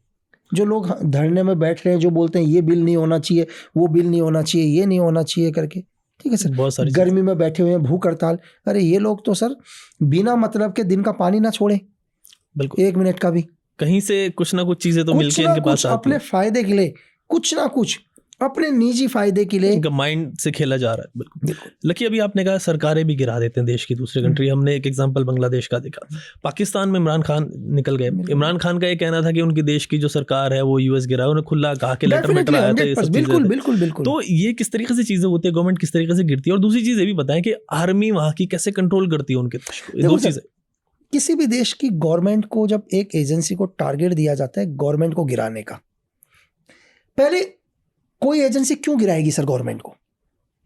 जो लोग धरने में बैठ रहे हैं, जो बोलते हैं ये बिल नहीं होना चाहिए, वो बिल नहीं होना चाहिए, ये नहीं होना चाहिए करके, ठीक है सर, बहुत सारी गर्मी में बैठे हुए हैं, भूख हड़ताल। अरे ये लोग तो सर बिना मतलब के दिन का पानी ना छोड़े, बिल्कुल 1 मिनट का भी, कहीं से कुछ ना कुछ चीजें तो मिलके इनके पास आती अपने फायदे के लिए, कुछ ना कुछ अपने निजी फायदे के लिए, इनका माइंड से खेला जा रहा है। बिल्कुल। लेकिन अभी आपने कहा सरकारें भी गिरा देते हैं देश की दूसरे कंट्री। हमने एक एग्जांपल बांग्लादेश का देखा। पाकिस्तान में इमरान खान निकल गए। इमरान खान का ये कहना था कि उनकी देश की जो सरकार है वो US गिरा, उन्हें खुला कहा कि लेटर में आया था, ये सब बिल्कुल बिल्कुल बिल्कुल। तो ये किस तरीके से चीजें होती है, गवर्नमेंट किस तरीके से गिरती है? और दूसरी चीज ये भी बताएं कि आर्मी वहां की कैसे कंट्रोल करती है उनके देश को। ये दो चीजें। किसी भी देश की गवर्नमेंट को जब एक एजेंसी को टारगेट दिया जाता है गवर्नमेंट को गिराने का, पहले कोई एजेंसी क्यों गिराएगी सर गवर्नमेंट को?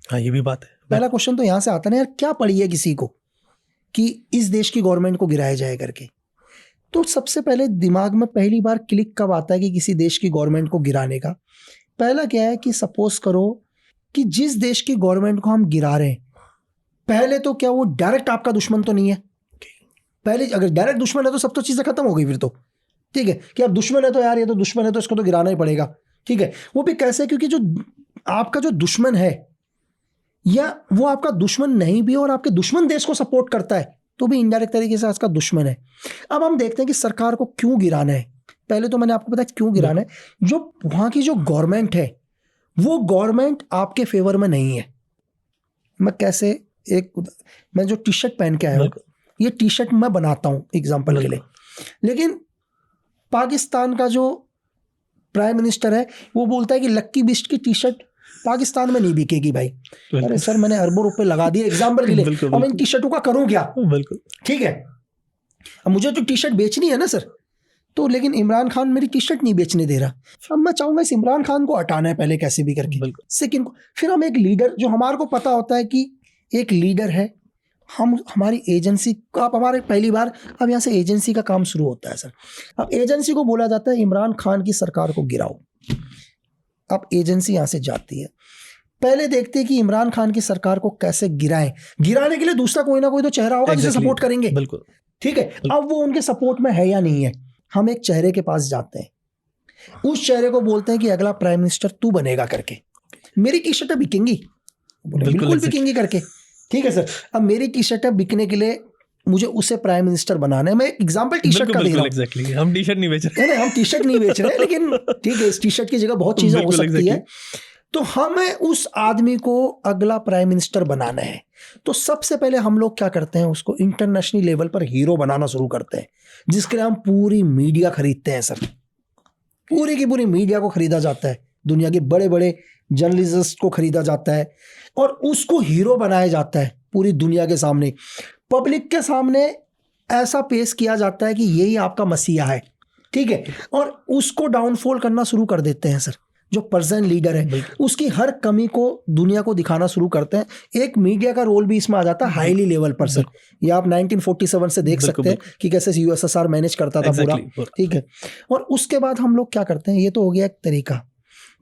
हाँ, ये भी बात है। पहला क्वेश्चन तो यहां से आता है ना यार, क्या पड़ी है किसी को कि इस देश की गवर्नमेंट को गिराया जाए करके? तो सबसे पहले दिमाग में पहली बार क्लिक कब आता है कि किसी देश की गवर्नमेंट को गिराने का? पहला क्या है कि सपोज करो कि जिस देश की गवर्नमेंट को हम गिरा रहे हैं, पहले तो क्या वो डायरेक्ट आपका दुश्मन तो नहीं है? पहले अगर डायरेक्ट दुश्मन है तो सब तो चीजें खत्म हो गई फिर तो। ठीक है कि अब दुश्मन है तो यार ये तो दुश्मन है तो इसको तो गिराना ही पड़ेगा। ठीक है, वो भी कैसे? क्योंकि जो आपका जो दुश्मन है, या वो आपका दुश्मन नहीं भी और आपके दुश्मन देश को सपोर्ट करता है, तो भी इनडायरेक्ट तरीके से उसका दुश्मन है। अब हम देखते हैं कि सरकार को क्यों गिराना है। पहले तो मैंने आपको बताया क्यों गिराना है। जो वहां की जो गवर्नमेंट है, वो गवर्नमेंट आपके फेवर में नहीं है। मैं कैसे, मैं जो टी शर्ट पहन के आया हूँ, ये टी शर्ट मैं बनाता हूँ एग्जाम्पल के लिए, लेकिन पाकिस्तान का जो प्राइम मिनिस्टर है वो बोलता है कि लक्की बिस्ट की टी शर्ट पाकिस्तान में नहीं बिकेगी भाई। अरे सर, मैंने अरबों रुपए लगा दिए एग्जाम्पल के लिए, अब इन टी शर्टों का करूं क्या? बिल्कुल ठीक है, अब मुझे तो टी शर्ट बेचनी है ना सर, तो लेकिन इमरान खान मेरी टी शर्ट नहीं बेचने दे रहा। अब मैं चाहूंगा इस इमरान खान को हटाना है पहले कैसे भी करके, सेकंड फिर हम एक लीडर, जो हमारे को पता होता है कि एक लीडर है, हम हमारी एजेंसी, आप हमारे पहली बार अब यहाँ से एजेंसी का काम शुरू होता है सर। अब एजेंसी को बोला जाता है इमरान खान की सरकार को गिराओ। अब एजेंसी यहाँ से जाती है, पहले देखते हैं कि इमरान खान की सरकार को कैसे गिराएं। गिराने के लिए दूसरा कोई ना कोई तो चेहरा होगा जिसे सपोर्ट करेंगे। बिल्कुल ठीक है, अब वो उनके सपोर्ट में है या नहीं है। हम एक चेहरे के पास जाते हैं, उस चेहरे को बोलते हैं कि अगला प्राइम मिनिस्टर तू बनेगा करके, मेरी टी शर्टें बिकेंगी, बिल्कुल बिकेंगी करके। ठीक है सर, अब मेरी टी शर्टें बिकने के लिए मुझे उसे प्राइम मिनिस्टर बनाना है। मैं एक एग्जांपल टी शर्ट का दे रहा हूँ। एग्जैक्टली, हम टी शर्ट नहीं बेच रहे हम टी शर्ट नहीं बेच रहे हैं, लेकिन ठीक है, इस टी शर्ट की जगह बहुत चीजें हो सकती है। तो हमें उस आदमी को अगला प्राइम मिनिस्टर बनाना है, तो सबसे पहले हम लोग क्या करते हैं, उसको इंटरनेशनल लेवल पर हीरो बनाना शुरू करते हैं, जिसके लिए हम पूरी मीडिया खरीदते हैं सर। पूरी की पूरी मीडिया को खरीदा जाता है, दुनिया के बड़े बड़े जर्नलिस्ट को खरीदा जाता है और उसको हीरो बनाया जाता है पूरी दुनिया के सामने, पब्लिक के सामने ऐसा पेश किया जाता है कि यही आपका मसीहा है, ठीक है। और उसको डाउनफॉल करना शुरू कर देते हैं सर। जो प्रेजेंट लीडर है उसकी हर कमी को दुनिया को दिखाना शुरू करते हैं। एक मीडिया का रोल भी इसमें आ जाता है हाईली लेवल पर सर। ये आप 1947 से देख सकते हैं कि कैसे यूएसएसआर मैनेज करता था पूरा, ठीक है। और उसके बाद हम लोग क्या करते हैं, ये तो हो गया एक तरीका।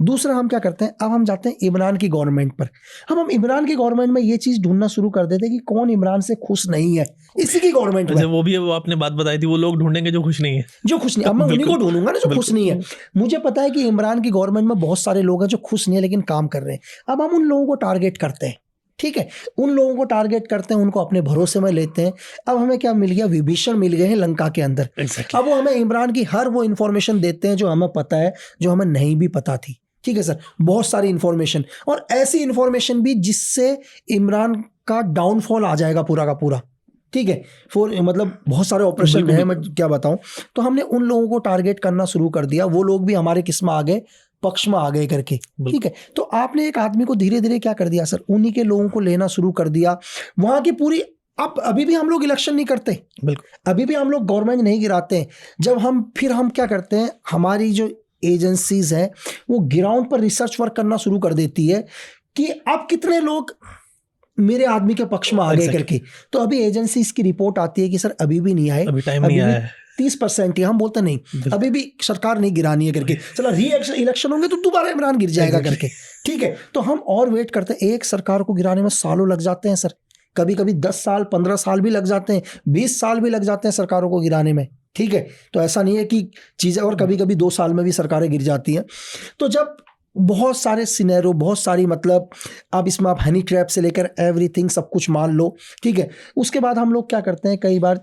दूसरा हम क्या करते हैं, अब हम जाते हैं इमरान की गवर्नमेंट पर। हम इमरान की गवर्नमेंट में ये चीज ढूंढना शुरू कर देते हैं कि कौन इमरान से खुश नहीं है इसी की गवर्नमेंट में। वो भी, वो आपने बात बताई थी, वो लोग ढूंढेंगे जो खुश नहीं है, जो खुश नहीं। अब मैं उन्हीं को ढूंढूंगा ना जो खुश नहीं है। मुझे पता है कि इमरान की गवर्नमेंट में बहुत सारे लोग हैं जो खुश नहीं है लेकिन काम कर रहे हैं। अब हम उन लोगों को टारगेट करते हैं, ठीक है, उन लोगों को टारगेट करते हैं, उनको अपने भरोसे में लेते हैं। अब हमें क्या मिल गया, विभीषण मिल गए हैं लंका के अंदर। अब वो हमें इमरान की हर वो इंफॉर्मेशन देते हैं जो हमें पता है, जो हमें नहीं भी पता थी, ठीक है सर। बहुत सारी इंफॉर्मेशन, और ऐसी इंफॉर्मेशन भी जिससे इमरान का डाउनफॉल आ जाएगा पूरा का पूरा, ठीक है। मतलब बहुत सारे ऑपरेशन है, मैं क्या बताऊं। तो हमने उन लोगों को टारगेट करना शुरू कर दिया, वो लोग भी हमारे किस में आ गए, पक्ष में आ गए करके, ठीक है। तो आपने एक आदमी को धीरे धीरे क्या कर दिया सर, उन्हीं के लोगों को लेना शुरू कर दिया। वहां की पूरी, अब अभी भी हम लोग इलेक्शन नहीं करते, बिल्कुल, अभी भी हम लोग गवर्नमेंट नहीं गिराते हैं। जब हम क्या करते हैं, हमारी जो एजेंसीज हैं वो ग्राउंड पर रिसर्च वर्क करना शुरू कर देती है कि अब कितने लोग मेरे आदमी के पक्ष में आ गए करके। तो अभी एजेंसीज की रिपोर्ट आती है कि सर अभी भी नहीं आए, अभी टाइम नहीं आया है, 30% ही। हम बोलते नहीं अभी भी सरकार नहीं गिरानी है करके, चलो री इलेक्शन होंगे तो दोबारा इमरान गिर जाएगा करके, ठीक है। तो हम और वेट करते हैं। एक सरकार को गिराने में सालों लग जाते हैं सर, कभी कभी 10 साल 15 साल भी लग जाते हैं, 20 साल भी लग जाते हैं सरकारों को गिराने में, ठीक है। तो ऐसा नहीं है कि चीज़ें, और कभी कभी 2 साल में भी सरकारें गिर जाती हैं। तो जब बहुत सारे सिनेरियो, बहुत सारी, मतलब अब इसमें आप हनी ट्रैप से लेकर एवरीथिंग सब कुछ मान लो, ठीक है। उसके बाद हम लोग क्या करते हैं, कई बार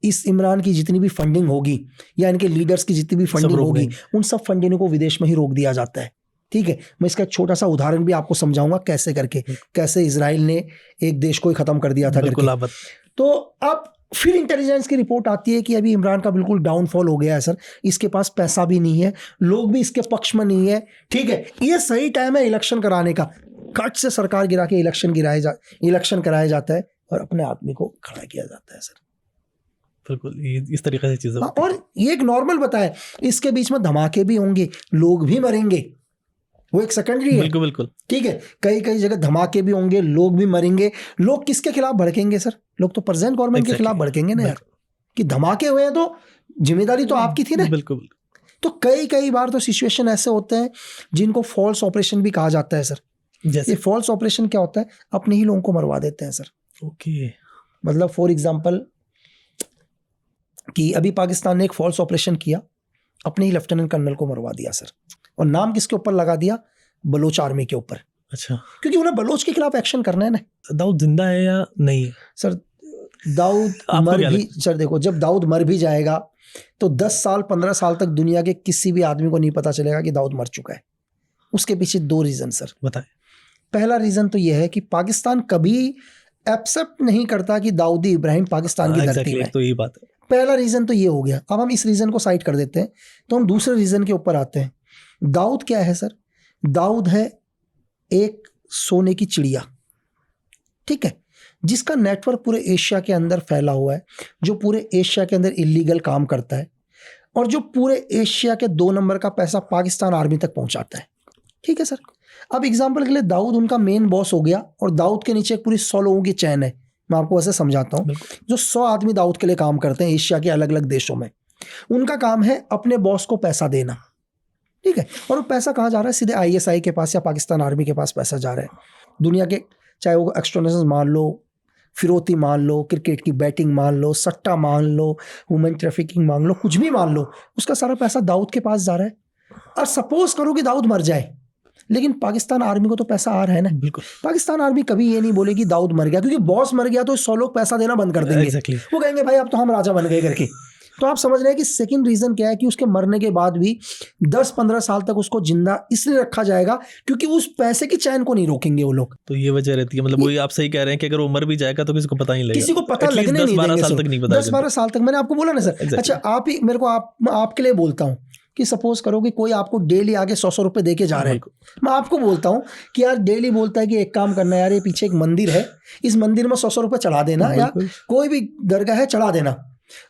इस इमरान की जितनी भी फंडिंग होगी या इनके लीडर्स की जितनी भी फंडिंग होगी, उन सब फंडिंग को विदेश में ही रोक दिया जाता है, ठीक है। मैं इसका एक छोटा सा उदाहरण भी आपको समझाऊंगा कैसे करके, कैसे इजराइल ने एक देश को ही खत्म कर दिया था करके। तो अब फिर इंटेलिजेंस की रिपोर्ट आती है कि अभी इमरान का बिल्कुल डाउनफॉल हो गया है सर, इसके पास पैसा भी नहीं है, लोग भी इसके पक्ष में नहीं है, ठीक है। ये सही टाइम है इलेक्शन कराने का। कट से सरकार गिरा के इलेक्शन कराया जाता है और अपने आदमी को खड़ा किया जाता है सर। बिल्कुल, इस तरीके से चीजें। और ये एक नॉर्मल बताए, इसके बीच में धमाके भी होंगे, लोग भी मरेंगे, वो एक सेकेंडरी है, बिल्कुल बिल्कुल, ठीक है। कई जगह धमाके भी होंगे, लोग भी मरेंगे। लोग किसके खिलाफ भड़केंगे सर, लोग तो प्रेजेंट गवर्नमेंट के खिलाफ भड़केंगे ना यार, कि धमाके हुए हैं तो जिम्मेदारी तो आपकी थी ना। बिल्कुल। तो कई बार तो सिचुएशन ऐसे होते हैं जिनको फॉल्स ऑपरेशन भी कहा जाता है सर। जैसे ये फॉल्स ऑपरेशन क्या होता है, अपने ही लोगों को मरवा देते हैं सर। ओके, मतलब फॉर एग्जाम्पल कि अभी पाकिस्तान ने एक फॉल्स ऑपरेशन किया, अपने ही लेफ्टिनेंट कर्नल को मरवा दिया सर। और नाम किसके ऊपर लगा दिया, बलोच आर्मी के ऊपर। अच्छा, क्योंकि उन्हें बलोच के खिलाफ एक्शन करना है ना। दाऊद जिंदा है या नहीं सर? दाऊद मर भी, सर देखो, जब दाऊद मर भी जाएगा तो 10 साल 15 साल तक दुनिया के किसी भी आदमी को नहीं पता चलेगा कि दाऊद मर चुका है। उसके पीछे 2 रीजन सर, बताएं। पहला रीजन तो यह है कि पाकिस्तान कभी एक्सेप्ट नहीं करता कि दाऊदी इब्राहिम पाकिस्तान की धरती में। तो यही बात है, पहला रीजन तो ये हो गया। अब हम इस रीजन को साइड कर देते हैं, तो हम दूसरे रीजन के ऊपर आते हैं। दाऊद क्या है सर? दाऊद है एक सोने की चिड़िया, ठीक है, जिसका नेटवर्क पूरे एशिया के अंदर फैला हुआ है, जो पूरे एशिया के अंदर इलीगल काम करता है और जो पूरे एशिया के 2 नंबर का पैसा पाकिस्तान आर्मी तक पहुंचाता है, ठीक है सर। अब एग्जाम्पल के लिए दाऊद उनका मेन बॉस हो गया और दाऊद के नीचे एक पूरी 100 लोगों की चैन है। मैं आपको ऐसे समझाता हूँ, जो 100 आदमी दाऊद के लिए काम करते हैं एशिया के अलग अलग देशों में। उनका काम है अपने बॉस को पैसा देना, ठीक है। और वो पैसा कहाँ जा रहा है? सीधे ISI के पास या पाकिस्तान आर्मी के पास पैसा जा रहा है। दुनिया के, चाहे वो एक्सटॉर्नेशन मान लो, फिरौती मान लो, क्रिकेट की बैटिंग मान लो, सट्टा मान लो, वुमेन ट्रैफिकिंग मान लो, कुछ भी मान लो, उसका सारा पैसा दाऊद के पास जा रहा है। और सपोज करो कि दाऊद मर जाए, लेकिन पाकिस्तान आर्मी को तो पैसा आ रहा है ना। बिल्कुल। पाकिस्तान आर्मी कभी ये नहीं बोलेगी दाऊद मर गया, क्योंकि बॉस मर गया तो 100 लोग पैसा देना बंद कर देंगे। Exactly. वो कहेंगे भाई अब तो हम राजा बन गए करके। तो आप समझ रहे हैं कि सेकंड रीजन क्या है कि उसके मरने के बाद भी 10-15 साल तक उसको जिंदा इसलिए रखा जाएगा क्योंकि उस पैसे की चैन को नहीं रोकेंगे वो लोग। तो ये वजह रहती है, मतलब वही आप सही कह रहे हैं कि अगर वो मर भी जाएगा तो किसी को पता नहीं लगेगा, किसी को पता लगने नहीं देंगे। 10-12 साल तक नहीं पता, 10-12 साल तक। मैंने आपको बोला ना सर। Exactly. अच्छा आप ही मेरे को आपके लिए बोलता हूँ कि सपोज करो कि कोई आपको डेली आगे 100 रुपए दे के जा रहे हैं, मैं आपको बोलता हूँ कि यार डेली बोलता है कि एक काम करना है यार, ये पीछे एक मंदिर है, इस मंदिर में 100 रुपए चढ़ा देना, या कोई भी दरगाह है चढ़ा देना।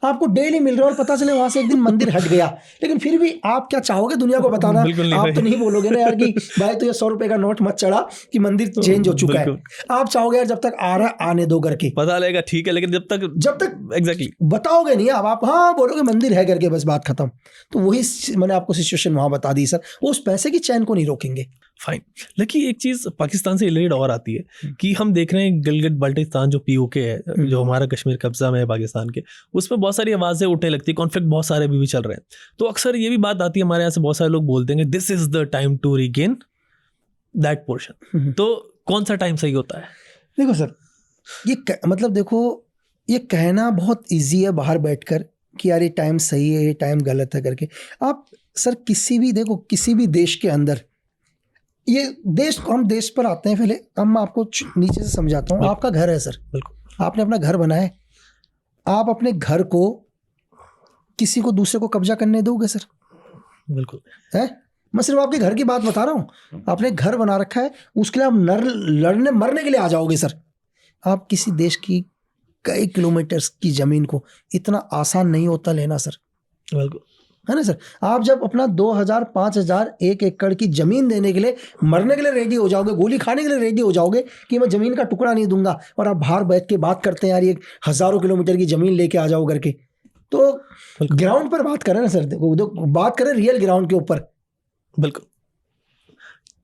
आपको डेली मिल रहा है और पता चले वहां से एक दिन मंदिर हट गया, लेकिन फिर भी आप क्या चाहोगे दुनिया को बताना? आप तो नहीं बोलोगे ना यार कि भाई तो ये 100 रुपए का नोट मत चढ़ा कि मंदिर चेंज हो चुका है। आप चाहोगे यार जब तक आ रहा है आने दो करके, पता लगेगा ठीक है, लेकिन जब तक एग्जैक्टली बताओगे नहीं आप हाँ बोलोगे मंदिर है करके, बस बात खत्म। तो वही मैंने आपको सिचुएशन वहां बता दी सर, वो उस पैसे की चैन को नहीं रोकेंगे। फाइन। लेकिन एक चीज पाकिस्तान से रिलेटेड और आती है कि हम देख रहे हैं गिलगित बाल्टिस्तान जो पीओके है, जो हमारा कश्मीर कब्जा में है पाकिस्तान के, उसमें बहुत सारी आवाजें उठने लगती है, कॉन्फ्लिक्ट बहुत सारे भी चल रहे हैं। तो अक्सर ये भी बात आती है हमारे यहाँ से, बहुत सारे लोग बोलते हैं this is the time to regain that portion. तो कौन सा टाइम सही होता है? देखो सर, ये मतलब देखो ये कहना बहुत ईजी है बाहर बैठकर कि यार ये टाइम सही है ये टाइम गलत है करके। आप सर किसी भी देश के अंदर, ये देश हम देश पर आते हैं, पहले हम आपको नीचे से समझाता हूँ। आपका घर है सर, आपने अपना घर बनाया है, आप अपने घर को किसी को दूसरे को कब्जा करने दोगे सर? बिल्कुल है। मैं सिर्फ आपके घर की बात बता रहा हूँ, आपने घर बना रखा है, उसके लिए आप लड़ने मरने के लिए आ जाओगे सर। आप किसी देश की कई किलोमीटर्स की जमीन को इतना आसान नहीं होता लेना सर, बिल्कुल है ना सर। आप जब अपना 2000, 5000, 1 एकड़ की जमीन देने के लिए मरने के लिए रेडी हो जाओगे, गोली खाने के लिए रेडी हो जाओगे कि मैं जमीन का टुकड़ा नहीं दूंगा, और आप बाहर बैठ के बात करते हैं यार ये हजारों किलोमीटर की जमीन लेके आ जाओ करके। तो ग्राउंड पर बात करें ना सर, देखो बात करें रियल ग्राउंड के ऊपर। बिल्कुल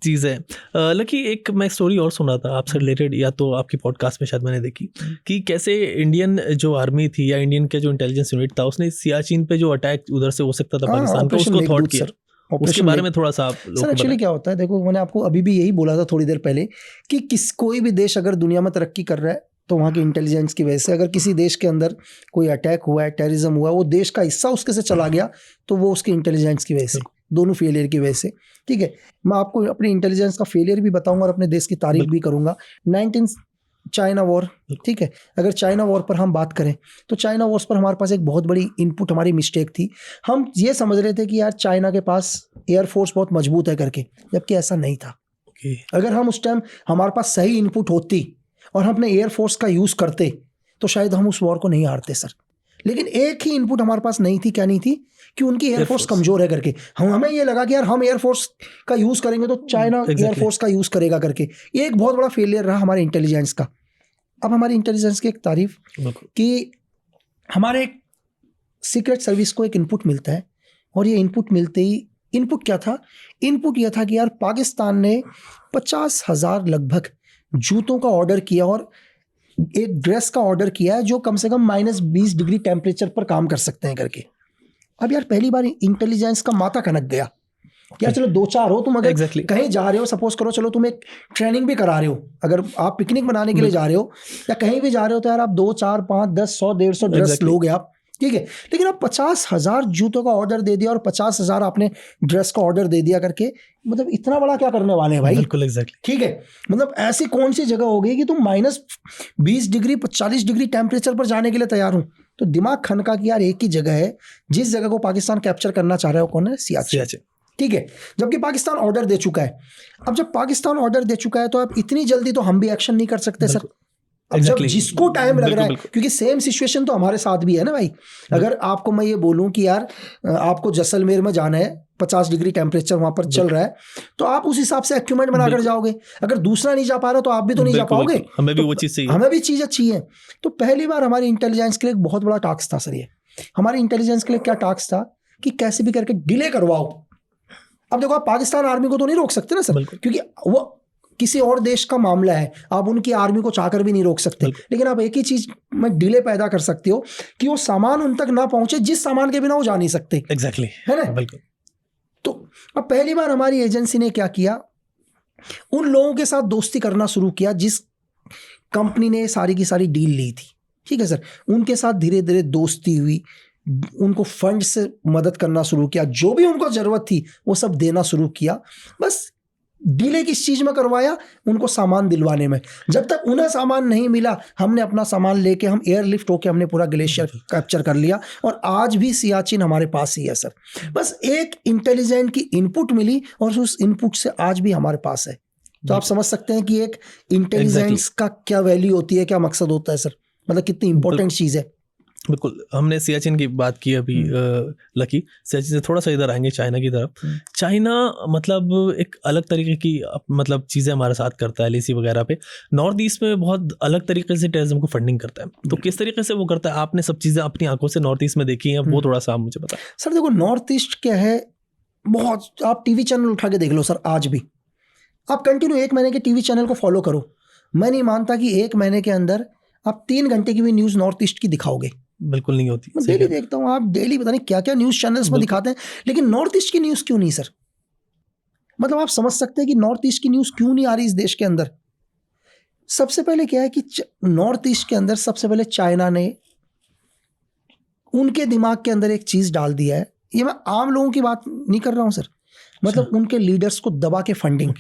चीज़ है। लकी एक मैं स्टोरी और सुना था आपसे रिलेटेड, या तो आपकी पॉडकास्ट में शायद मैंने देखी, कि कैसे इंडियन जो आर्मी थी या इंडियन के जो इंटेलिजेंस यूनिट था, उसने सियाचिन पे जो अटैक उधर से हो सकता था पाकिस्तान का, उसको थॉट किया। उसके बारे में थोड़ा सा आप सर एक्चुअली क्या होता है, देखो मैंने आपको अभी भी यही बोला था थोड़ी देर पहले कि कोई भी देश अगर दुनिया में तरक्की कर रहा है तो वहाँ की इंटेलिजेंस की वजह से। अगर किसी देश के अंदर कोई अटैक हुआ है, टेररिज्म हुआ, वो देश का हिस्सा उसके से चला गया, तो वो उसकी इंटेलिजेंस की वजह से, दोनों फेलियर की वजह से। ठीक है, मैं आपको अपनी इंटेलिजेंस का फेलियर भी बताऊंगा और अपने देश की तारीफ भी करूंगा। 19 चाइना वॉर, ठीक है, अगर चाइना वॉर पर हम बात करें तो चाइना वॉर पर हमारे पास एक बहुत बड़ी इनपुट, हमारी मिस्टेक थी। हम ये समझ रहे थे कि यार चाइना के पास एयरफोर्स बहुत मजबूत है करके, जबकि ऐसा नहीं था। अगर हम उस टाइम हमारे पास सही इनपुट होती और हम अपने एयरफोर्स का यूज़ करते तो शायद हम उस वॉर को नहीं हारते सर। लेकिन एक ही इनपुट हमारे पास नहीं थी, क्या नहीं थी? कि उनकी एयरफोर्स कमजोर है करके। हमें ये लगा कि यार हम एयरफोर्स का यूज़ करेंगे तो चाइना एयरफोर्स का यूज़ करेगा करके। ये एक बहुत बड़ा फेलियर रहा हमारे इंटेलिजेंस का। अब हमारी इंटेलिजेंस की एक तारीफ कि हमारे सीक्रेट सर्विस को एक इनपुट मिलता है, और ये इनपुट मिलते ही, इनपुट क्या था? इनपुट यह था कि यार पाकिस्तान ने 50,000 लगभग जूतों का ऑर्डर किया और एक ड्रेस का ऑर्डर किया है जो कम से कम -20 डिग्री टेम्परेचर पर काम कर सकते हैं करके। अब यार पहली बार इंटेलिजेंस का माथा कनक गया। यार चलो 2-4 हो तुम, अगर कहीं जा रहे हो, सपोज करो चलो तुम एक ट्रेनिंग भी करा रहे हो, अगर आप पिकनिक मनाने के लिए जा रहे हो या कहीं भी जा रहे हो, तो यार आप 2, 4, 5, 10, 100, 150 ड्रेस लोगे आप, ठीक है। लेकिन आप 50,000 जूतों का ऑर्डर दे दिया और 50,000 आपने ड्रेस का ऑर्डर दे दिया करके, मतलब इतना बड़ा क्या करने वाले हैं भाई? बिल्कुल एग्जैक्टली, ठीक है। मतलब ऐसी कौन सी जगह हो गई कि तुम -20 डिग्री 40 डिग्री टेम्परेचर पर जाने के लिए तैयार हो? तो दिमाग खनका कि यार एक ही जगह है जिस जगह को पाकिस्तान कैप्चर करना चाह रहा है, वो कौन है? सियाचिन। ठीक है, जबकि पाकिस्तान ऑर्डर दे चुका है। अब जब पाकिस्तान ऑर्डर दे चुका है तो अब इतनी जल्दी तो हम भी एक्शन नहीं कर सकते सर। अब जब जिसको टाइम लग रहा है, क्योंकि सेम सिचुएशन तो हमारे साथ भी है ना भाई। अगर आपको मैं ये बोलूं कि यार आपको जैसलमेर में जाना है, 50 डिग्री टेम्परेचर वहां पर चल रहा है, तो आप उस हिसाब से इक्विपमेंट बनाकर जाओगे। अगर दूसरा नहीं जा पा रहा तो आप भी तो नहीं जा पाओगे। हमें भी वो चीज चाहिए, हमें भी चीज़ अच्छी है। तो पहली बार हमारी इंटेलिजेंस के लिए एक बहुत बड़ा टास्क था सर ये। हमारी इंटेलिजेंस के लिए क्या टास्क था कि कैसे भी करके डिले करवाओ। अब देखो, आप पाकिस्तान आर्मी को तो नहीं रोक सकते ना सर, क्योंकि वो किसी और देश का मामला है, आप उनकी आर्मी को चाहकर भी नहीं रोक सकते। लेकिन आप एक ही चीज में डिले पैदा कर सकते हो कि वो सामान उन तक ना पहुंचे जिस सामान के बिना वो जा नहीं सकते। एग्जैक्टली, है ना? तो अब पहली बार हमारी एजेंसी ने क्या किया, उन लोगों के साथ दोस्ती करना शुरू किया जिस कंपनी ने सारी की सारी डील ली थी, ठीक है सर। उनके साथ धीरे धीरे दोस्ती हुई, उनको फंड से मदद करना शुरू किया, जो भी उनको ज़रूरत थी वो सब देना शुरू किया। बस डिले किस चीज़ में करवाया? उनको सामान दिलवाने में। जब तक उन्हें सामान नहीं मिला, हमने अपना सामान लेके हम एयरलिफ्ट होके हमने पूरा ग्लेशियर कैप्चर कर लिया, और आज भी सियाचिन हमारे पास ही है सर। बस एक इंटेलिजेंट की इनपुट मिली और उस इनपुट से आज भी हमारे पास है। तो आप समझ सकते हैं कि एक इंटेलिजेंस का क्या वैल्यू होती है, क्या मकसद होता है सर, मतलब कितनी इंपॉर्टेंट चीज़ है। बिल्कुल। हमने सियाचिन की बात की अभी, लकी सियाचिन से थोड़ा सा इधर आएंगे चाइना की तरफ। चाइना मतलब एक अलग तरीके की मतलब चीज़ें हमारे साथ करता है एलएसी वगैरह पे। नॉर्थ ईस्ट में बहुत अलग तरीके से टेररिज्म को फंडिंग करता है, तो किस तरीके से वो करता है? आपने सब चीज़ें अपनी आंखों से नॉर्थ ईस्ट में देखी हैं, वो थोड़ा सा आप मुझे बताएं। सर देखो, नॉर्थ ईस्ट क्या है, बहुत, आप टीवी चैनल उठा के देख लो सर, आज भी आप कंटिन्यू 1 महीने के टीवी चैनल को फॉलो करो, मैं नहीं मानता कि 1 महीने के अंदर आप 3 घंटे की भी न्यूज़ नॉर्थ ईस्ट की दिखाओगे। बिल्कुल नहीं होती। मैं डेली देखता हूँ, आप डेली पता नहीं क्या क्या न्यूज़ चैनल्स में दिखाते हैं, लेकिन नॉर्थ ईस्ट की न्यूज़ क्यों नहीं सर? मतलब आप समझ सकते हैं कि नॉर्थ ईस्ट की न्यूज़ क्यों नहीं आ रही इस देश के अंदर। सबसे पहले क्या है कि नॉर्थ ईस्ट के अंदर सबसे पहले चाइना ने उनके दिमाग के अंदर एक चीज़ डाल दिया है। ये मैं आम लोगों की बात नहीं कर रहा हूँ सर, मतलब उनके लीडर्स को दबा के फंडिंग,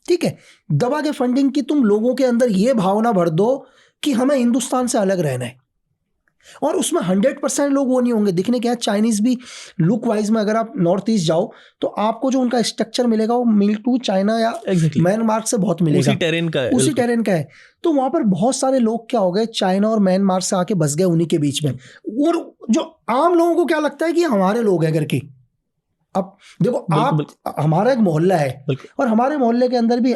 ठीक है, दबा के फंडिंग की तुम लोगों के अंदर ये भावना भर दो कि हमें हिंदुस्तान से अलग रहना है। और उसमें 100% लोग वो नहीं होंगे। दिखने क्या, चाइनीज़ भी लुक वाइज में अगर आप नॉर्थ ईस्ट जाओ तो आपको जो उनका स्ट्रक्चर मिलेगा वो मिल टू चाइना या म्यांमार से बहुत मिलेगा, उसी टेरेन का है, उसी टेरेन का है। तो वहाँ पर बहुत सारे लोग क्या हो गए, चाइना और म्यांमार से आके बस गए उन्हीं के बीच में। और जो आम लोगों को क्या लगता है कि हमारे लोग हैं करके। अब देखो आप, हमारा एक मोहल्ला है और हमारे मोहल्ले के अंदर भी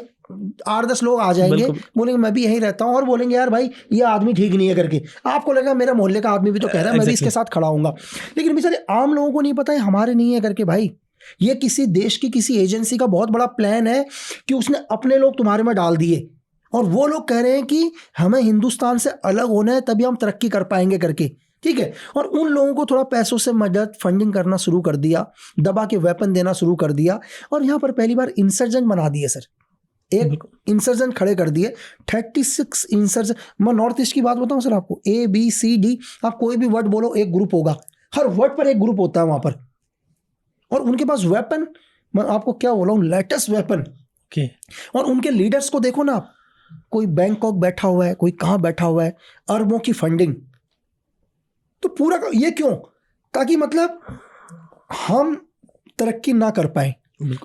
8-10 लोग आ जाएंगे, बोलेंगे मैं भी यहीं रहता हूँ, और बोलेंगे यार भाई ये आदमी ठीक नहीं है करके। आपको लगेगा मेरा मोहल्ले का आदमी भी तो कह रहा है, मैं भी इसके साथ खड़ा हूँगा। लेकिन बेचारे आम लोगों को नहीं पता है हमारे नहीं है करके। भाई ये किसी देश की किसी एजेंसी का बहुत बड़ा प्लान है कि उसने अपने लोग तुम्हारे में डाल दिए, और वो लोग कह रहे हैं कि हमें हिंदुस्तान से अलग होना है तभी हम तरक्की कर पाएंगे करके, ठीक है। और उन लोगों को थोड़ा पैसों से मदद, फंडिंग करना शुरू कर दिया, दबा के वेपन देना शुरू कर दिया, और यहाँ पर पहली बार इंसर्जेंट बना दिए सर। एक इंसर्जेंट खड़े कर दिए, 36 इंसर्जेंट। मैं नॉर्थ ईस्ट की बात बताऊं सर आपको, ABCD, आप कोई भी वर्ड बोलो एक ग्रुप होगा, हर वर्ड पर एक ग्रुप होता है वहां पर, और उनके पास वेपन, मैं आपको क्या बोला हूँ, लेटेस्ट वेपन। और उनके लीडर्स को देखो ना आप, कोई बैंकॉक बैठा हुआ है, कोई कहाँ बैठा हुआ है, अरबों की फंडिंग। तो पूरा ये क्यों? ताकि मतलब हम तरक्की ना कर पाए।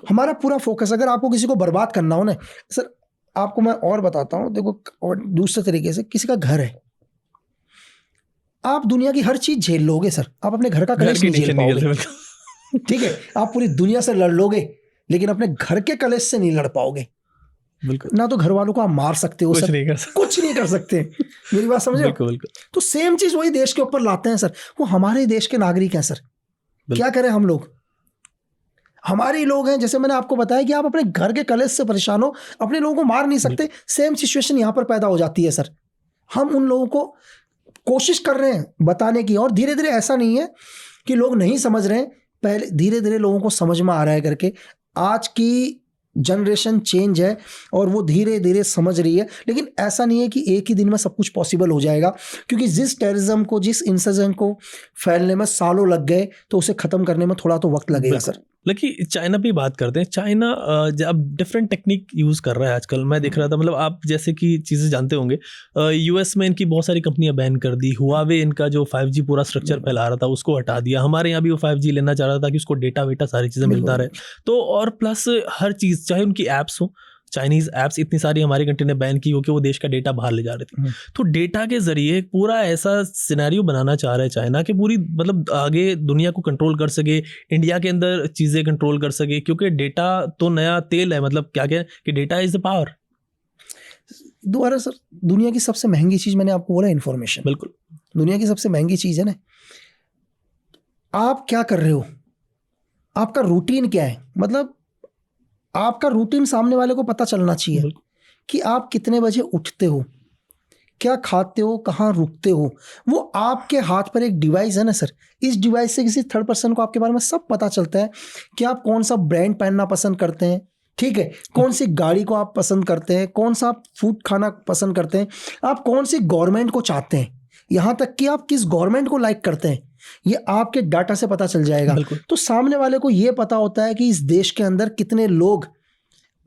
हमारा पूरा फोकस, अगर आपको किसी को बर्बाद करना हो ना सर, आपको मैं और बताता हूँ, देखो, और दूसरे तरीके से, किसी का घर है, आप दुनिया की हर चीज झेल लोगे सर, आप अपने घर का कलेश नहीं झेल पाओगे, ठीक है। आप पूरी दुनिया से लड़ लोगे लेकिन अपने घर के कलेश से नहीं लड़ पाओगे। ना तो घर वालों को आप मार सकते हो, कुछ नहीं कर सकते। मेरी बात समझे? तो सेम चीज वही देश के ऊपर लाते हैं सर। वो हमारे देश के नागरिक हैं सर, क्या करें हम लोग, हमारे ही लोग हैं। जैसे मैंने आपको बताया कि आप अपने घर के कलेश से परेशान हो, अपने लोगों को मार नहीं सकते, सेम सिचुएशन यहाँ पर पैदा हो जाती है सर। हम उन लोगों को कोशिश कर रहे हैं बताने की, और धीरे धीरे, ऐसा नहीं है कि लोग नहीं समझ रहे हैं, पहले धीरे धीरे लोगों को समझ में आ रहा है करके। आज की जनरेशन चेंज है और वो धीरे धीरे समझ रही है, लेकिन ऐसा नहीं है कि एक ही दिन में सब कुछ पॉसिबल हो जाएगा, क्योंकि जिस टेररिज्म को, जिस इंसर्जेंट को फैलने में सालों लग गए, तो उसे ख़त्म करने में थोड़ा तो वक्त लगेगा सर। लेकिन चाइना पे बात करते हैं। चाइना अब डिफरेंट टेक्निक यूज़ कर रहा है आजकल। मैं देख रहा था, मतलब आप जैसे कि चीज़ें जानते होंगे, US में इनकी बहुत सारी कंपनियां बैन कर दी। हुआवे इनका जो 5G पूरा स्ट्रक्चर फैला रहा था उसको हटा दिया। हमारे यहाँ भी वो 5G लेना चाह रहा था कि उसको डेटा वेटा सारी चीज़ें मिलता रहे। तो और प्लस हर चीज़, चाहे उनकी ऐप्स हो, चाइनीज़ ऐप्स इतनी सारी हमारी कंट्री ने बैन की क्योंकि वो देश का डेटा बाहर ले जा रहे थे। तो डेटा के जरिए पूरा ऐसा सिनेरियो बनाना चाह रहा है चाइना कि पूरी मतलब आगे दुनिया को कंट्रोल कर सके, इंडिया के अंदर चीज़ें कंट्रोल कर सके, क्योंकि डेटा तो नया तेल है। मतलब क्या क्या कि डेटा इज़ द पावर। दोबारा सर, दुनिया की सबसे महंगी चीज़ मैंने आपको बोला, इन्फॉर्मेशन। बिल्कुल, दुनिया की सबसे महंगी चीज़ है ना। आप क्या कर रहे हो, आपका रूटीन क्या है, मतलब आपका रूटीन सामने वाले को पता चलना चाहिए कि आप कितने बजे उठते हो, क्या खाते हो, कहाँ रुकते हो। वो आपके हाथ पर एक डिवाइस है ना सर, इस डिवाइस से किसी थर्ड पर्सन को आपके बारे में सब पता चलता है कि आप कौन सा ब्रांड पहनना पसंद करते हैं, ठीक है, कौन सी गाड़ी को आप पसंद करते हैं, कौन सा आप फूड खाना पसंद करते हैं, आप कौन सी गवर्नमेंट को चाहते हैं, यहाँ तक कि आप किस गवर्नमेंट को लाइक करते हैं, ये आपके डाटा से पता चल जाएगा। तो सामने वाले को ये पता होता है कि इस देश के अंदर कितने लोग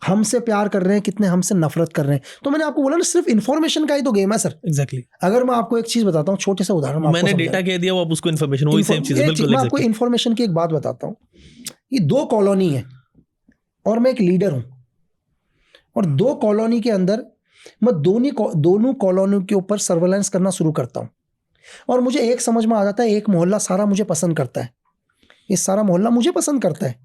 हमसे प्यार कर रहे हैं, कितने हमसे नफरत कर रहे हैं। तो मैंने आपको बोला ना, सिर्फ इन्फॉर्मेशन का ही तो गेम है सर। एग्जैक्टली। अगर मैं आपको एक चीज बताता हूँ, छोटे से उदाहरण, मैंने डेटा कह दिया, वो आप उसको इन्फॉर्मेशन, वही सेम चीज है। बिल्कुल, मैं आपको इन्फॉर्मेशन की एक बात बताता हूँ। ये 2 कॉलोनी है और मैं एक लीडर हूँ, और 2 कॉलोनी के अंदर मैं दोनों कॉलोनी के ऊपर सर्वेलेंस करना शुरू करता हूँ, और मुझे एक समझ में आ जाता है, एक मोहल्ला सारा मुझे पसंद करता है, ये सारा मोहल्ला मुझे पसंद करता है,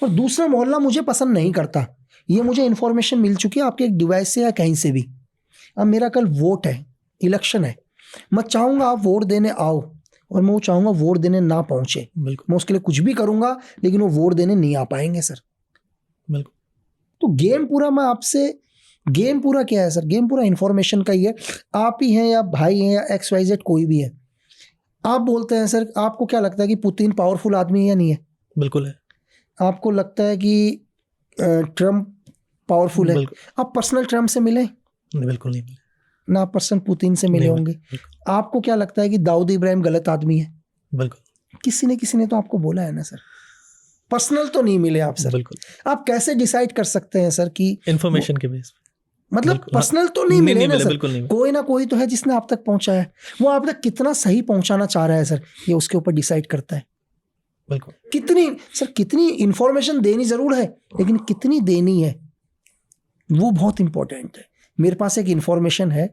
और दूसरा मोहल्ला मुझे पसंद नहीं करता। ये मुझे इन्फॉर्मेशन मिल चुकी है आपके एक डिवाइस से या कहीं से भी। अब मेरा कल वोट है, इलेक्शन है, मैं चाहूँगा आप वोट देने आओ, और मैं वो चाहूँगा वोट देने ना पहुँचे। मैं उसके लिए कुछ भी करूँगा, लेकिन वो वोट देने नहीं आ पाएंगे सर। बिल्कुल। तो गेम पूरा, मैं आपसे, गेम पूरा क्या है सर? गेम पूरा इन्फॉर्मेशन का ही है। आप ही हैं या भाई हैं या XYZ कोई भी है, आप बोलते हैं सर, आपको क्या लगता है कि पुतिन पावरफुल आदमी है या नहीं है? बिल्कुल है। आपको लगता है कि ट्रम्प पावरफुल है? आप पर्सनल ट्रम्प से मिले? बिल्कुल नहीं मिले। ना आप पर्सनल पुतिन से मिले होंगे। आपको क्या लगता है कि दाऊद इब्राहिम गलत आदमी है? बिल्कुल। किसी ने तो आपको बोला है ना सर। पर्सनल तो नहीं मिले आप सर। बिल्कुल। आप कैसे डिसाइड कर सकते हैं सर कि इन्फॉर्मेशन के बेस, मतलब पर्सनल तो नहीं मिले ना सर। नहीं। कोई ना कोई तो है जिसने आप तक पहुंचाया है, वो आप तक कितना सही पहुंचाना चाह रहा है सर, ये उसके ऊपर डिसाइड करता है। बिल्कुल। कितनी इंफॉर्मेशन देनी जरूर है, लेकिन कितनी देनी है वो बहुत इंपॉर्टेंट है। मेरे पास एक इंफॉर्मेशन है,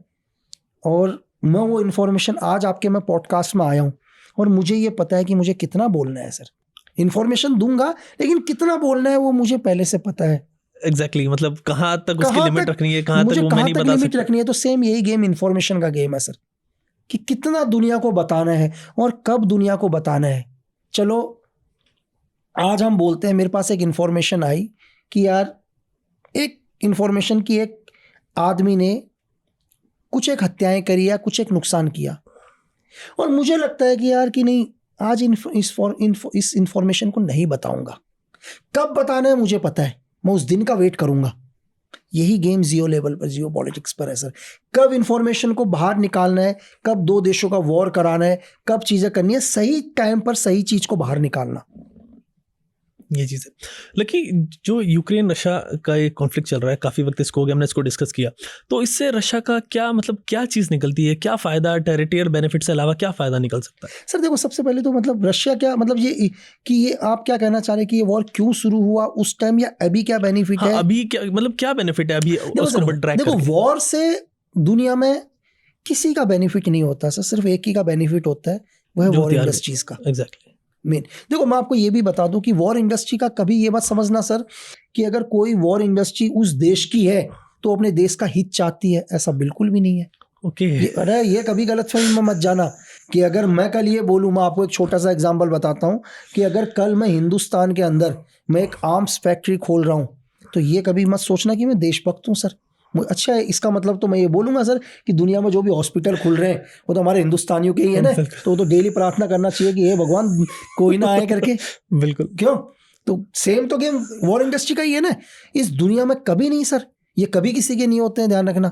और मैं वो इंफॉर्मेशन आज आपके मैं पॉडकास्ट में आया हूँ, और मुझे ये पता है कि मुझे कितना बोलना है सर। इंफॉर्मेशन दूंगा, लेकिन कितना बोलना है वो मुझे पहले से पता है। एग्जैक्टली, मतलब कहाँ तक उसकी लिमिट रखनी है, कहाँ तक वो मैं नहीं बता सकता। लिमिट रखनी है। तो सेम यही गेम इंफॉर्मेशन का गेम है सर, कि कितना दुनिया को बताना है और कब दुनिया को बताना है। चलो आज हम बोलते हैं, मेरे पास एक इंफॉर्मेशन आई कि यार, एक इंफॉर्मेशन की एक आदमी ने कुछ एक हत्याएं करी या कुछ एक नुकसान किया, और मुझे लगता है कि यार कि नहीं, आज इस इंफॉर्मेशन को नहीं बताऊंगा। कब बताना है मुझे पता है, मैं उस दिन का वेट करूंगा। यही गेम जियो लेवल पर, जियो पॉलिटिक्स पर है सर। कब इंफॉर्मेशन को बाहर निकालना है, कब 2 देशों का वॉर कराना है, कब चीजें करनी है, सही टाइम पर सही चीज को बाहर निकालना, ये चीज़ है। लेकिन जो यूक्रेन रशिया का एक कॉन्फ्लिक्ट चल रहा है, काफ़ी वक्त इसको हो गया, हमने इसको डिस्कस किया, तो इससे रशिया का क्या मतलब, क्या चीज़ निकलती है, क्या फ़ायदा, टेरिटोरियल बेनिफिट से अलावा क्या फ़ायदा निकल सकता है? सर देखो, सबसे पहले तो मतलब रशिया क्या, मतलब ये कि ये आप क्या कहना चाह रहे हैं कि ये वॉर क्यों शुरू हुआ उस टाइम, या अभी क्या बेनिफिट है? अभी क्या मतलब, क्या बेनिफिट है अभी उसको ड्रैग देखो, वॉर से दुनिया में किसी का बेनिफिट नहीं होता सर, सिर्फ एक ही का बेनिफिट होता है, वो है वॉर इंडस्ट्रीज का। एग्जैक्टली। मेन देखो, मैं आपको ये भी बता दूं कि वॉर इंडस्ट्री का कभी ये मत समझना सर कि अगर कोई वॉर इंडस्ट्री उस देश की है तो अपने देश का हित चाहती है, ऐसा बिल्कुल भी नहीं है। ओके। अरे ये कभी गलतफहमी में मत जाना कि अगर मैं कल ये बोलूँ, मैं आपको एक छोटा सा एग्जांपल बताता हूँ कि अगर कल मैं हिंदुस्तान के अंदर मैं एक आर्म्स फैक्ट्री खोल रहा हूँ, तो ये कभी मत सोचना कि मैं देशभक्त हूँ सर। अच्छा है, इसका मतलब तो मैं ये बोलूँगा सर कि दुनिया में जो भी हॉस्पिटल खुल रहे हैं वो तो हमारे हिंदुस्तानियों के ही है ना, तो वो तो डेली प्रार्थना करना चाहिए कि हे भगवान कोई ना आए करके। बिल्कुल। क्यों? तो सेम तो गेम वॉर इंडस्ट्री का ही है ना। इस दुनिया में कभी नहीं सर, ये कभी किसी के नहीं होते हैं, ध्यान रखना।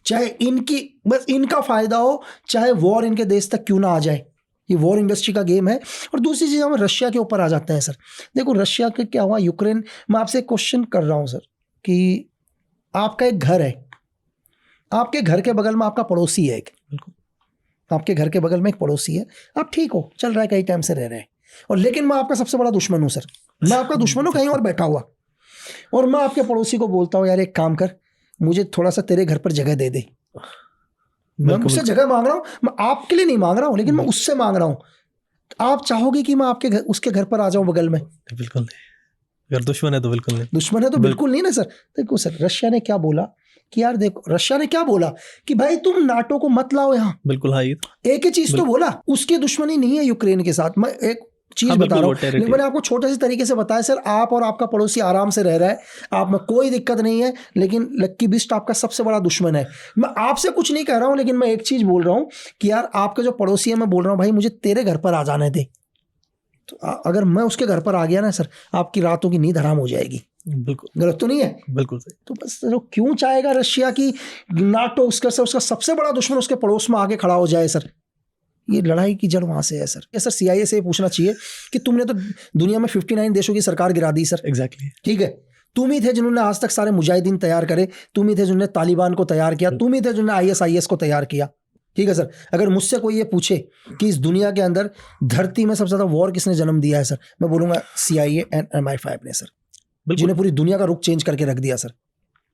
चाहे इनकी बस इनका फायदा हो, चाहे वॉर इनके देश तक क्यों ना आ जाए, ये वॉर इंडस्ट्री का गेम है। और दूसरी चीज़ हम रशिया के ऊपर आ जाते हैं सर। देखो रशिया के क्या हुआ, यूक्रेन, मैं आपसे एक क्वेश्चन कर रहा हूँ सर कि आपका एक घर है, आपके घर के बगल में आपका पड़ोसी है एक, आपके घर के बगल में एक पड़ोसी है, आप ठीक हो, चल रहा है, कई टाइम से रह रहे हैं, और लेकिन मैं आपका सबसे बड़ा दुश्मन हूँ सर, मैं आपका दुश्मन हूँ कहीं और बैठा हुआ, और मैं आपके पड़ोसी को बोलता हूँ यार एक काम कर, मुझे थोड़ा सा तेरे घर पर जगह दे दे। मैं उससे जगह मांग रहा हूँ, मैं आपके लिए नहीं मांग रहा हूँ, लेकिन मैं उससे मांग रहा हूँ। आप चाहोगे कि मैं आपके घर, उसके घर पर आ जाऊँ बगल में? बिल्कुल नहीं। अगर दुश्मन है तो बिल्कुल नहीं। दुश्मन है तो बिल्कुल नहीं ना सर। देखो सर, रशिया ने क्या बोला कि यार देखो, रशिया ने क्या बोला कि भाई तुम नाटो को मत लाओ यहाँ। बिल्कुल हाँ, एक ही चीज तो बोला, उसकी दुश्मनी नहीं है यूक्रेन के साथ। मैं एक चीज बता रहा हूँ, लेकिन मैंने आपको छोटे से तरीके से बताया सर, आप और आपका पड़ोसी आराम से रह रहा है, आप में कोई दिक्कत नहीं है, लेकिन लक्की बिस्ट आपका सबसे बड़ा दुश्मन है। मैं आपसे कुछ नहीं कह रहा हूँ, लेकिन मैं एक चीज बोल रहा हूँ कि यार आपका जो पड़ोसी है, मैं बोल रहा हूँ भाई मुझे तेरे घर पर आ जाने दे। तो अगर मैं उसके घर पर आ गया ना सर, आपकी रातों की नींद हराम हो जाएगी। बिल्कुल गलत तो नहीं है? बिल्कुल सही। तो बस तो क्यों चाहेगा रशिया की नाटो उसका सबसे बड़ा दुश्मन उसके पड़ोस में आके खड़ा हो जाए सर? ये लड़ाई की जड़ वहां से है सर। ये सर CIA से पूछना चाहिए कि तुमने तो दुनिया में 59 देशों की सरकार गिरा दी सर। एग्जैक्टली। ठीक है, तुम ही थे जिन्होंने आज तक सारे मुजाहिदीन तैयार करे, तुम ही थे जिन्होंने तालिबान को तैयार किया, तुम ही थे जिन्होंने ISIS को तैयार किया। ठीक है सर, अगर मुझसे कोई ये पूछे कि इस दुनिया के अंदर धरती में सबसे ज्यादा वॉर किसने जन्म दिया है सर, मैं बोलूंगा CIA एंड MI5 ने सर, जिन्हें पूरी दुनिया का रुख चेंज करके रख दिया सर।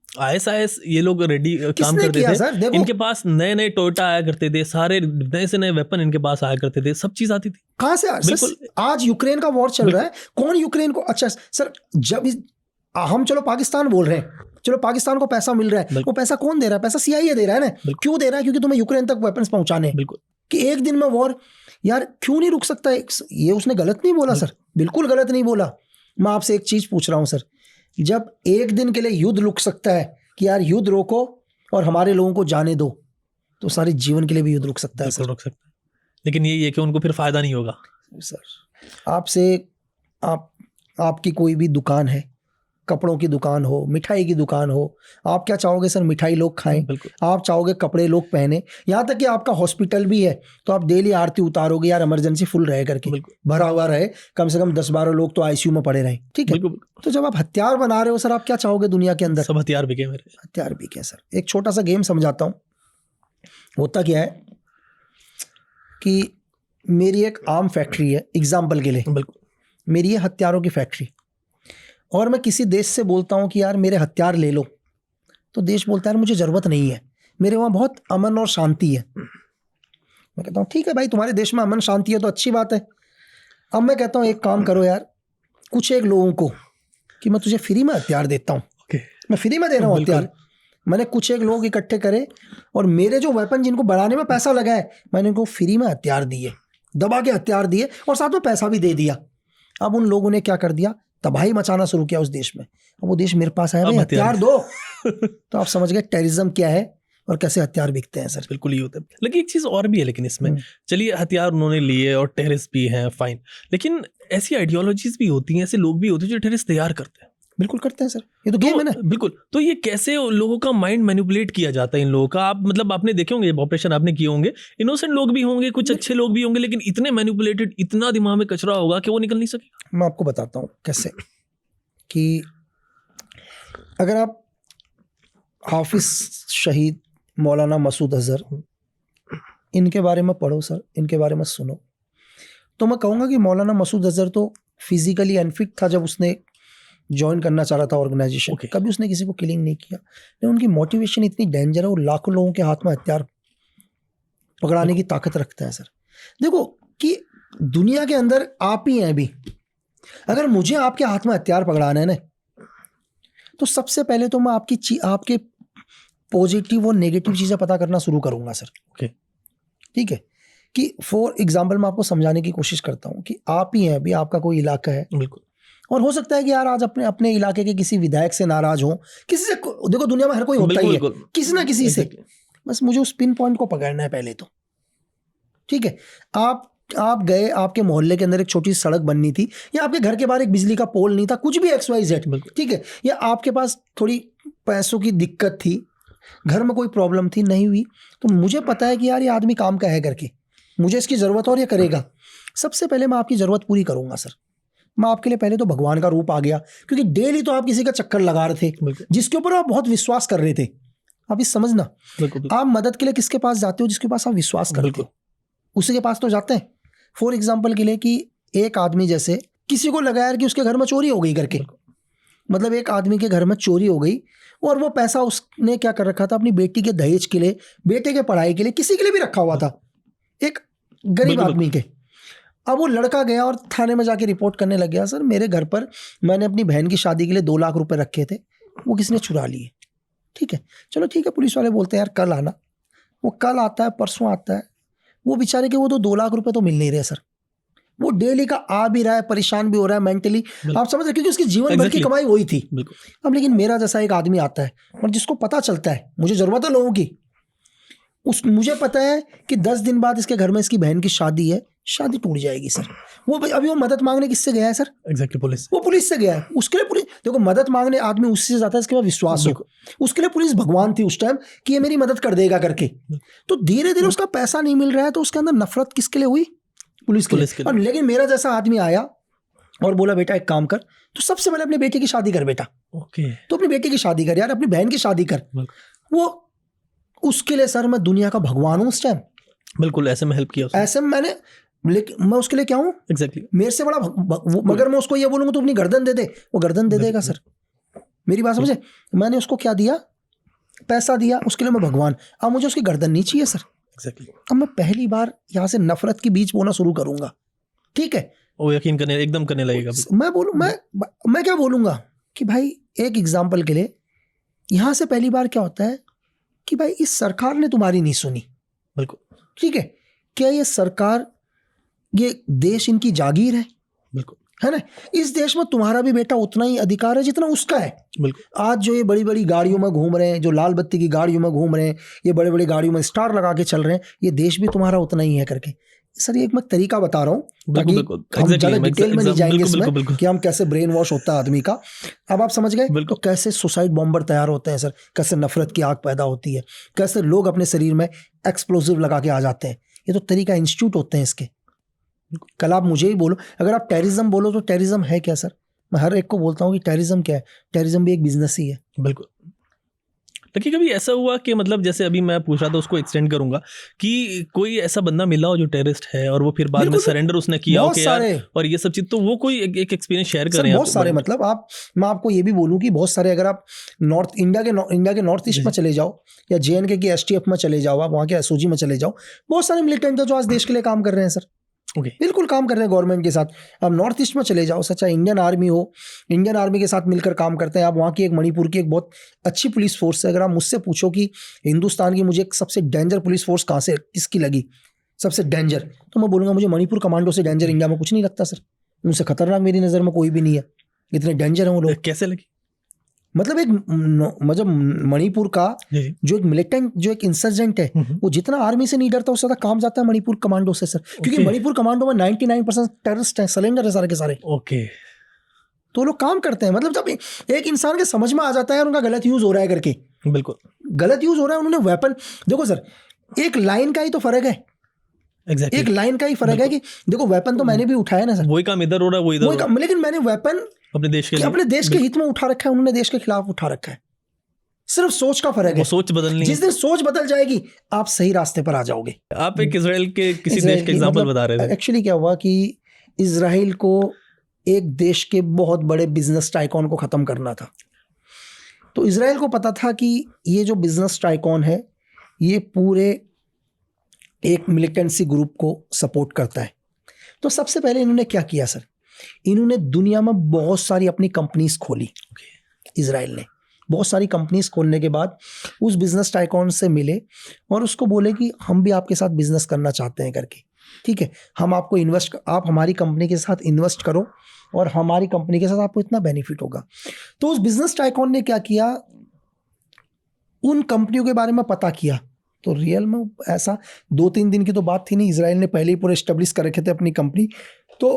ISIS ये लोग रेडी काम किसने करते किया थे सर? देखो इनके पास नए नए टोयोटा आया करते थे, सारे नए से नए वेपन इनके पास आया करते थे, सब चीज आती थी। कहां से बिल्कुल। सर, आज यूक्रेन का वॉर चल रहा है, कौन यूक्रेन को, अच्छा सर जब हम चलो पाकिस्तान बोल रहे हैं, चलो पाकिस्तान को पैसा मिल रहा है, वो पैसा कौन दे रहा है? पैसा CIA दे रहा है ना। क्यों दे रहा है? क्योंकि तुम्हें यूक्रेन तक वेपन्स पहुंचाने। बिल्कुल। कि एक दिन में वॉर, यार क्यों नहीं रुक सकता? ये उसने गलत नहीं बोला सर, बिल्कुल गलत नहीं बोला। मैं आपसे एक चीज पूछ रहा हूं सर, जब एक दिन के लिए युद्ध रुक सकता है कि यार युद्ध रोको और हमारे लोगों को जाने दो, तो सारे जीवन के लिए भी युद्ध रुक सकता है सर। रुक सकता है, लेकिन यही है कि उनको फिर फायदा नहीं होगा सर। आपसे आपकी कोई भी दुकान है, कपड़ों की दुकान हो, मिठाई की दुकान हो, आप क्या चाहोगे सर? मिठाई लोग खाएं। आप चाहोगे कपड़े लोग पहने। यहाँ तक कि आपका हॉस्पिटल भी है तो आप डेली आरती उतारोगे यार, इमरजेंसी फुल रहे करके, भरा हुआ रहे, कम से कम 10-12 लोग तो ICU में पड़े रहे। ठीक है, तो जब आप हथियार बना रहे हो सर, आप क्या चाहोगे दुनिया के अंदर? सब हथियार बिके मेरे, हथियार बिके सर। एक छोटा सा गेम समझाता हूँ। होता क्या है कि मेरी एक आर्म फैक्ट्री है, एग्जाम्पल के लिए, मेरी ये हथियारों की फैक्ट्री, और मैं किसी देश से बोलता हूँ कि यार मेरे हथियार ले लो, तो देश बोलता है यार मुझे ज़रूरत नहीं है, मेरे वहाँ बहुत अमन और शांति है। मैं कहता हूँ ठीक है भाई, तुम्हारे देश में अमन शांति है तो अच्छी बात है। अब मैं कहता हूँ एक काम करो यार, कुछ एक लोगों को कि मैं तुझे फ्री में हथियार देता हूँ, मैं फ्री में दे रहा हूँ हथियार। मैंने कुछ एक लोग इकट्ठे करे और मेरे जो वेपन जिनको बढ़ाने में पैसा लगा है, मैंने उनको फ्री में हथियार दिए, दबा के हथियार दिए और साथ में पैसा भी दे दिया। अब उन लोगों ने क्या कर दिया? तबाही मचाना शुरू किया उस देश में। अब वो देश मेरे पास आया, भाई हथियार दो। तो आप समझ गए टेररिज्म क्या है और कैसे हथियार बिकते हैं सर। बिल्कुल ही होता है। लेकिन एक चीज और भी है, लेकिन इसमें चलिए हथियार उन्होंने लिए और टेररिस्ट भी हैं, फाइन, लेकिन ऐसी आइडियोलॉजीज भी होती हैं, ऐसे लोग भी होते हैं जो टेररिस्ट तैयार करते हैं। बिल्कुल करते हैं सर, ये तो गेम है ना। बिल्कुल। तो ये कैसे लोगों का माइंड मैनिपुलेट किया जाता है इन लोगों का? आप मतलब आपने देखे होंगे, ऑपरेशन आपने किए होंगे, इनोसेंट लोग भी होंगे, कुछ अच्छे लोग भी होंगे, लेकिन इतने मैनिपुलेटेड, इतना दिमाग में कचरा होगा कि वो निकल नहीं सके। मैं आपको बताता हूँ कैसे। कि अगर आप हाफिज शहीद मौलाना मसूद अजहर इनके बारे में पढ़ो सर, इनके बारे में सुनो, तो मैं कहूँगा कि मौलाना मसूद अजहर तो फिजिकली अनफिट था जब उसने ज्वाइन करना चाह रहा था ऑर्गेनाइजेशन। कभी उसने किसी को किलिंग नहीं किया, लेकिन उनकी मोटिवेशन इतनी डेंजर है, वो लाखों लोगों के हाथ में हथियार पकड़ाने की ताकत रखता है सर। देखो कि दुनिया के अंदर आप ही हैं अभी, अगर मुझे आपके हाथ में हथियार पकड़ाना है ना, तो सबसे पहले तो मैं आपके पॉजिटिव और नेगेटिव चीज़ें पता करना शुरू करूंगा सर। ठीक है, कि फॉर एग्जाम्पल मैं आपको समझाने की कोशिश करता हूं कि आप ही हैं अभी, आपका कोई इलाका है, बिल्कुल, और हो सकता है कि यार आज अपने इलाके के किसी विधायक से नाराज हो, किसी से, देखो दुनिया में हर कोई होता ही है किसी ना किसी से, बस मुझे उस पिन पॉइंट को पकड़ना है पहले तो। ठीक है, आप गए, आपके मोहल्ले के अंदर एक छोटी सड़क बननी थी, या आपके घर के बाहर एक बिजली का पोल नहीं था, कुछ भी XYZ, ठीक है, या आपके पास थोड़ी पैसों की दिक्कत थी, घर में कोई प्रॉब्लम थी, नहीं हुई, तो मुझे पता है कि यार ये आदमी काम का है करके, मुझे इसकी ज़रूरत और ये करेगा। सबसे पहले मैं आपकी ज़रूरत पूरी करूंगा सर। मैं आपके लिए पहले तो भगवान का रूप आ गया, क्योंकि डेली तो आप किसी का चक्कर लगा रहे थे जिसके ऊपर आप बहुत विश्वास कर रहे थे। आप इस समझना, आप मदद के लिए किसके पास जाते हो? जिसके पास आप विश्वास करते हो उसी के पास तो जाते हैं। फॉर एग्जाम्पल के लिए कि एक आदमी जैसे किसी को लगा यार कि उसके घर में चोरी हो गई करके, मतलब एक आदमी के घर में चोरी हो गई और वो पैसा उसने क्या कर रखा था, अपनी बेटी के दहेज के लिए, बेटे के पढ़ाई के लिए, किसी के लिए भी रखा हुआ था, एक गरीब आदमी के। अब वो लड़का गया और थाने में जाके रिपोर्ट करने लग गया, सर मेरे घर पर मैंने अपनी बहन की शादी के लिए 2 लाख रुपए रखे थे, वो किसने चुरा लिए। ठीक है, चलो ठीक है, पुलिस वाले बोलते हैं यार कल आना। वो कल आता है, परसों आता है, वो बेचारे के वो तो 2 लाख रुपए तो मिल नहीं रहे सर। वो डेली का आ भी रहा है, परेशान भी हो रहा है मेंटली, आप समझ रहे, क्योंकि उसकी जीवन भर की कमाई वही थी। अब लेकिन मेरा जैसा एक आदमी आता है और जिसको पता चलता है मुझे ज़रूरत है लोगों की, मुझे पता है कि 10 दिन बाद इसके घर में इसकी बहन की शादी है, शादी टूट जाएगी सर। वो अभी वो मदद मांगने किससे गया है सर? Exactly police. वो पुलिस से गया है। उसके लिए पुलिस, देखो मदद मांगने आदमी उससे जाता है इसके बाद विश्वास हो। उसके लिए पुलिस भगवान थी उस टाइम कि ये मेरी मदद कर देगा करके। तो धीरे धीरे उसका पैसा नहीं मिल रहा है तो उसके अंदर नफरत किसके लिए हुई? पुलिस के लिए। और लेकिन मेरा जैसा आदमी आया और बोला बेटा एक काम कर, तो सबसे पहले अपनी बेटी की शादी कर बेटा। ओके। तो अपनी बेटी की शादी कर यार, अपनी बहन की शादी कर। वो उसके लिए सर मैं दुनिया का भगवान हूँ उस टाइम। बिल्कुल ऐसे में हेल्प किया उसने। ऐसे में मैंने, लेकिन मैं उसके लिए क्या हूँ? एग्जैक्टली। मेरे से बड़ा मगर मैं उसको ये बोलूंगा तो अपनी गर्दन दे दे, वो गर्दन दे देगा सर। मेरी बात समझे? मैंने उसको क्या दिया? पैसा दिया, उसके लिए मैं भगवान। अब मुझे उसकी गर्दन नहीं चाहिए सर। एग्जैक्टली। अब मैं पहली बार यहाँ से नफरत की बीज बोना शुरू करूंगा, ठीक है? वो यकीन करने एकदम करने लगेगा। मैं क्या बोलूंगा कि भाई एक एग्जाम्पल के लिए, यहाँ से पहली बार क्या होता है कि भाई इस सरकार ने तुम्हारी नहीं सुनी। बिल्कुल। ठीक है, क्या ये सरकार, ये देश इनकी जागीर है? बिल्कुल है ना? इस देश में तुम्हारा भी बेटा उतना ही अधिकार है जितना उसका है। बिल्कुल। आज जो ये बड़ी बड़ी गाड़ियों में घूम रहे हैं, जो लाल बत्ती की गाड़ियों में घूम रहे हैं, ये बड़े बड़ी गाड़ियों में स्टार लगा के चल रहे हैं, ये देश भी तुम्हारा उतना ही है करके। सर ये एक मैं तरीका बता रहा हूँ ताकि हम ज़्यादा डिटेल में नहीं जाएंगे इसमें कि हम कैसे ब्रेन वॉश होता है आदमी का। अब आप समझ गए तो कैसे सुसाइड बॉम्बर तैयार होते हैं सर, कैसे नफरत की आग पैदा होती है, कैसे लोग अपने शरीर में एक्सप्लोजिव लगा के आ जाते हैं। ये तो तरीका इंस्टीट्यूट होते हैं इसके। कल आप मुझे ही बोलो, अगर आप टेररिज्म बोलो तो टेररिज्म है क्या सर? मैं हर एक को बोलता हूँ कि टेररिज्म क्या है। टेररिज्म भी एक बिजनेस ही है। बिल्कुल। लेकिन कभी ऐसा हुआ कि मतलब जैसे अभी मैं पूछ रहा था उसको एक्सटेंड करूंगा कि कोई ऐसा बंदा मिला हो जो टेररिस्ट है और वो फिर बाद में सरेंडर उसने किया हो कि यार और ये सब चीज, तो वो कोई एक एक्सपीरियंस शेयर करें? बहुत सारे, मतलब मैं आपको ये भी बोलूँ कि बहुत सारे, अगर आप नॉर्थ इंडिया के नॉर्थ ईस्ट में चले जाओ या JNK की STF में चले जाओ, आप वहाँ के SOG में चले जाओ, बहुत सारे मिलिटेंट है जो आज देश के लिए काम कर रहे हैं सर। बिल्कुल काम कर रहे हैं गवर्नमेंट के साथ। अब नॉर्थ ईस्ट में चले जाओ, सच्चा इंडियन आर्मी हो, इंडियन आर्मी के साथ मिलकर काम करते हैं। आप वहाँ की एक मणिपुर की एक बहुत अच्छी पुलिस फोर्स है। अगर आप मुझसे पूछो कि हिंदुस्तान की मुझे एक सबसे डेंजर पुलिस फोर्स कहाँ से, किसकी लगी सबसे डेंजर, तो मैं बोलूँगा मुझे मणिपुर कमांडो से डेंजर इंडिया में कुछ नहीं लगता सर। उनसे खतरनाक मेरी नज़र में कोई भी नहीं है, इतने डेंजर हैं वो लोग। कैसे लगी? मतलब मणिपुर का जो एक मिलिटेंट, जो एक इंसर्जेंट है, वो जितना आर्मी से नहीं डरता उससे ज्यादा काम जाता है मणिपुर कमांडो से सर। क्योंकि मणिपुर कमांडो में 99% टेररिस्ट हैं, सलेंडर है सारे के सारे। ओके। तो लोग काम करते हैं। मतलब जब एक इंसान के समझ में आ जाता है उनका गलत यूज हो रहा है करके, बिल्कुल गलत यूज हो रहा है, उन्होंने वेपन, देखो सर एक लाइन का ही तो फर्क है। Exactly. एक लाइन का ही फर्क है कि देखो वेपन तो मैंने भी उठाया ना सर, वही काम इधर हो रहा है, वो इधर हो रहा है, लेकिन मैंने वेपन अपने देश के हित में उठा रखा है, उन्होंने देश के खिलाफ उठा रखा है। सिर्फ सोच का फर्क है, सोच बदलनी। जिस दिन सोच बदल जाएगी आप सही रास्ते पर आ जाओगे। आप एक इजराइल के किसी देश के एग्जांपल बता रहे थे। एक्चुअली क्या हुआ कि इजराइल को एक देश के बहुत बड़े बिजनेस टाइकॉन को खत्म करना था। तो इजराइल को पता था कि ये जो बिजनेस टाइकॉन है ये पूरे एक मिलिटेंसी ग्रुप को सपोर्ट करता है। तो सबसे पहले इन्होंने क्या किया सर, इन्होंने दुनिया में बहुत सारी अपनी कंपनीज खोली। इजराइल ने बहुत सारी कंपनीज खोलने के बाद उस बिजनेस टाइकॉन से मिले और उसको बोले कि हम भी आपके साथ बिजनेस करना चाहते हैं करके, ठीक है, हम आपको आप हमारी कंपनी के साथ इन्वेस्ट करो और हमारी कंपनी के साथ आपको इतना बेनिफिट होगा। तो उस बिजनेस टाइकॉन ने क्या किया, उन कंपनियों के बारे में पता किया। तो रियल में ऐसा 2-3 दिन की तो बात थी नहीं, इजराइल ने पहले ही पूरे एस्टेब्लिश कर रखे थे अपनी कंपनी। तो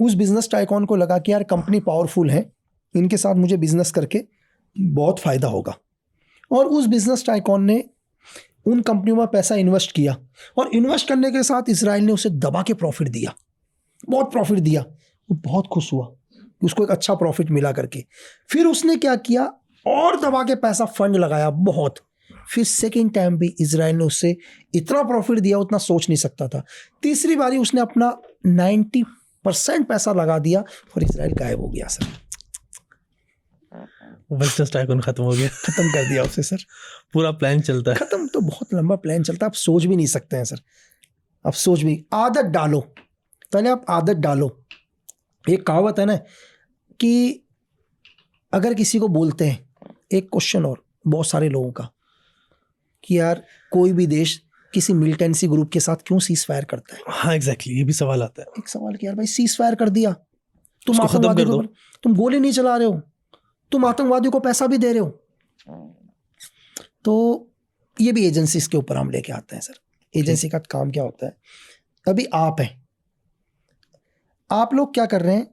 उस बिजनेस टाइकॉन को लगा कि यार कंपनी पावरफुल है, इनके साथ मुझे बिजनेस करके बहुत फ़ायदा होगा। और उस बिजनेस टाइकॉन ने उन कंपनियों में पैसा इन्वेस्ट किया और इन्वेस्ट करने के साथ इजराइल ने उसे दबा के प्रॉफिट दिया, बहुत प्रॉफिट दिया। वो बहुत खुश हुआ, उसको एक अच्छा प्रॉफिट मिला करके। फिर उसने क्या किया, और दबा के पैसा फंड लगाया बहुत। फिर सेकेंड टाइम भी इजराइल ने उससे इतना प्रॉफिट दिया उतना सोच नहीं सकता था। तीसरी बारी उसने अपना 90% पैसा लगा दिया और इजराइल गायब हो गया सर। बिजनेस टाइकून खत्म हो गया, खत्म कर दिया उसे सर। पूरा प्लान चलता है खत्म, तो बहुत लंबा प्लान चलता है, आप सोच भी नहीं सकते हैं सर। आप सोच भी, आदत डालो, पहले आप आदत डालो। एक कहावत है ना कि अगर किसी को बोलते हैं, एक क्वेश्चन और बहुत सारे लोगों का, कि यार कोई भी देश किसी मिलिटेंसी ग्रुप के साथ क्यों सीज फायर करता है। हाँ एग्जैक्टली, ये भी सवाल आता है। एक सवाल कि यार भाई सीज फायर कर दिया, तुम आतंकवादी को, तुम गोली नहीं चला रहे हो, तुम आतंकवादियों को पैसा भी दे रहे हो। तो ये भी एजेंसीज के ऊपर हम लेके आते हैं सर। एजेंसी का काम क्या होता है, अभी आप हैं, आप लोग क्या कर रहे हैं,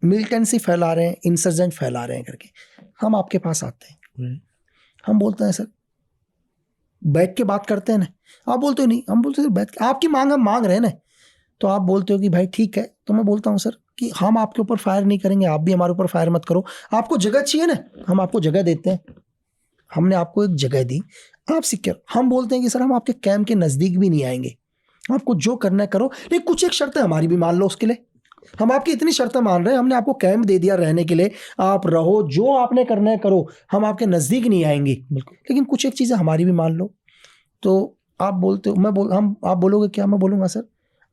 मिलिटेंसी फैला रहे हैं, इंसर्जेंट फैला रहे हैं करके हम आपके पास आते हैं, हम बोलते हैं सर बैठ के बात करते हैं ना, आप बोलते हो नहीं, हम बोलते हैं बैठ के, आपकी मांग हम मांग रहे हैं ना, तो आप बोलते हो कि भाई ठीक है, तो मैं बोलता हूँ सर कि हम आपके ऊपर फायर नहीं करेंगे, आप भी हमारे ऊपर फायर मत करो, आपको जगह चाहिए ना, हम आपको जगह देते हैं, हमने आपको एक जगह दी, आप सिक्योर, हम बोलते हैं कि सर हम आपके कैंप के नज़दीक भी नहीं आएंगे, आपको जो करना है करो, लेकिन कुछ एक शर्तें हमारी भी मान लो, उसके लिए हम आपकी इतनी शर्तें मान रहे हैं, हमने आपको कैंप दे दिया रहने के लिए, आप रहो, जो आपने करना है करो, हम आपके नज़दीक नहीं आएंगे, लेकिन कुछ एक चीज़ें हमारी भी मान लो। तो आप बोलते हो, आप बोलोगे क्या, मैं बोलूँगा सर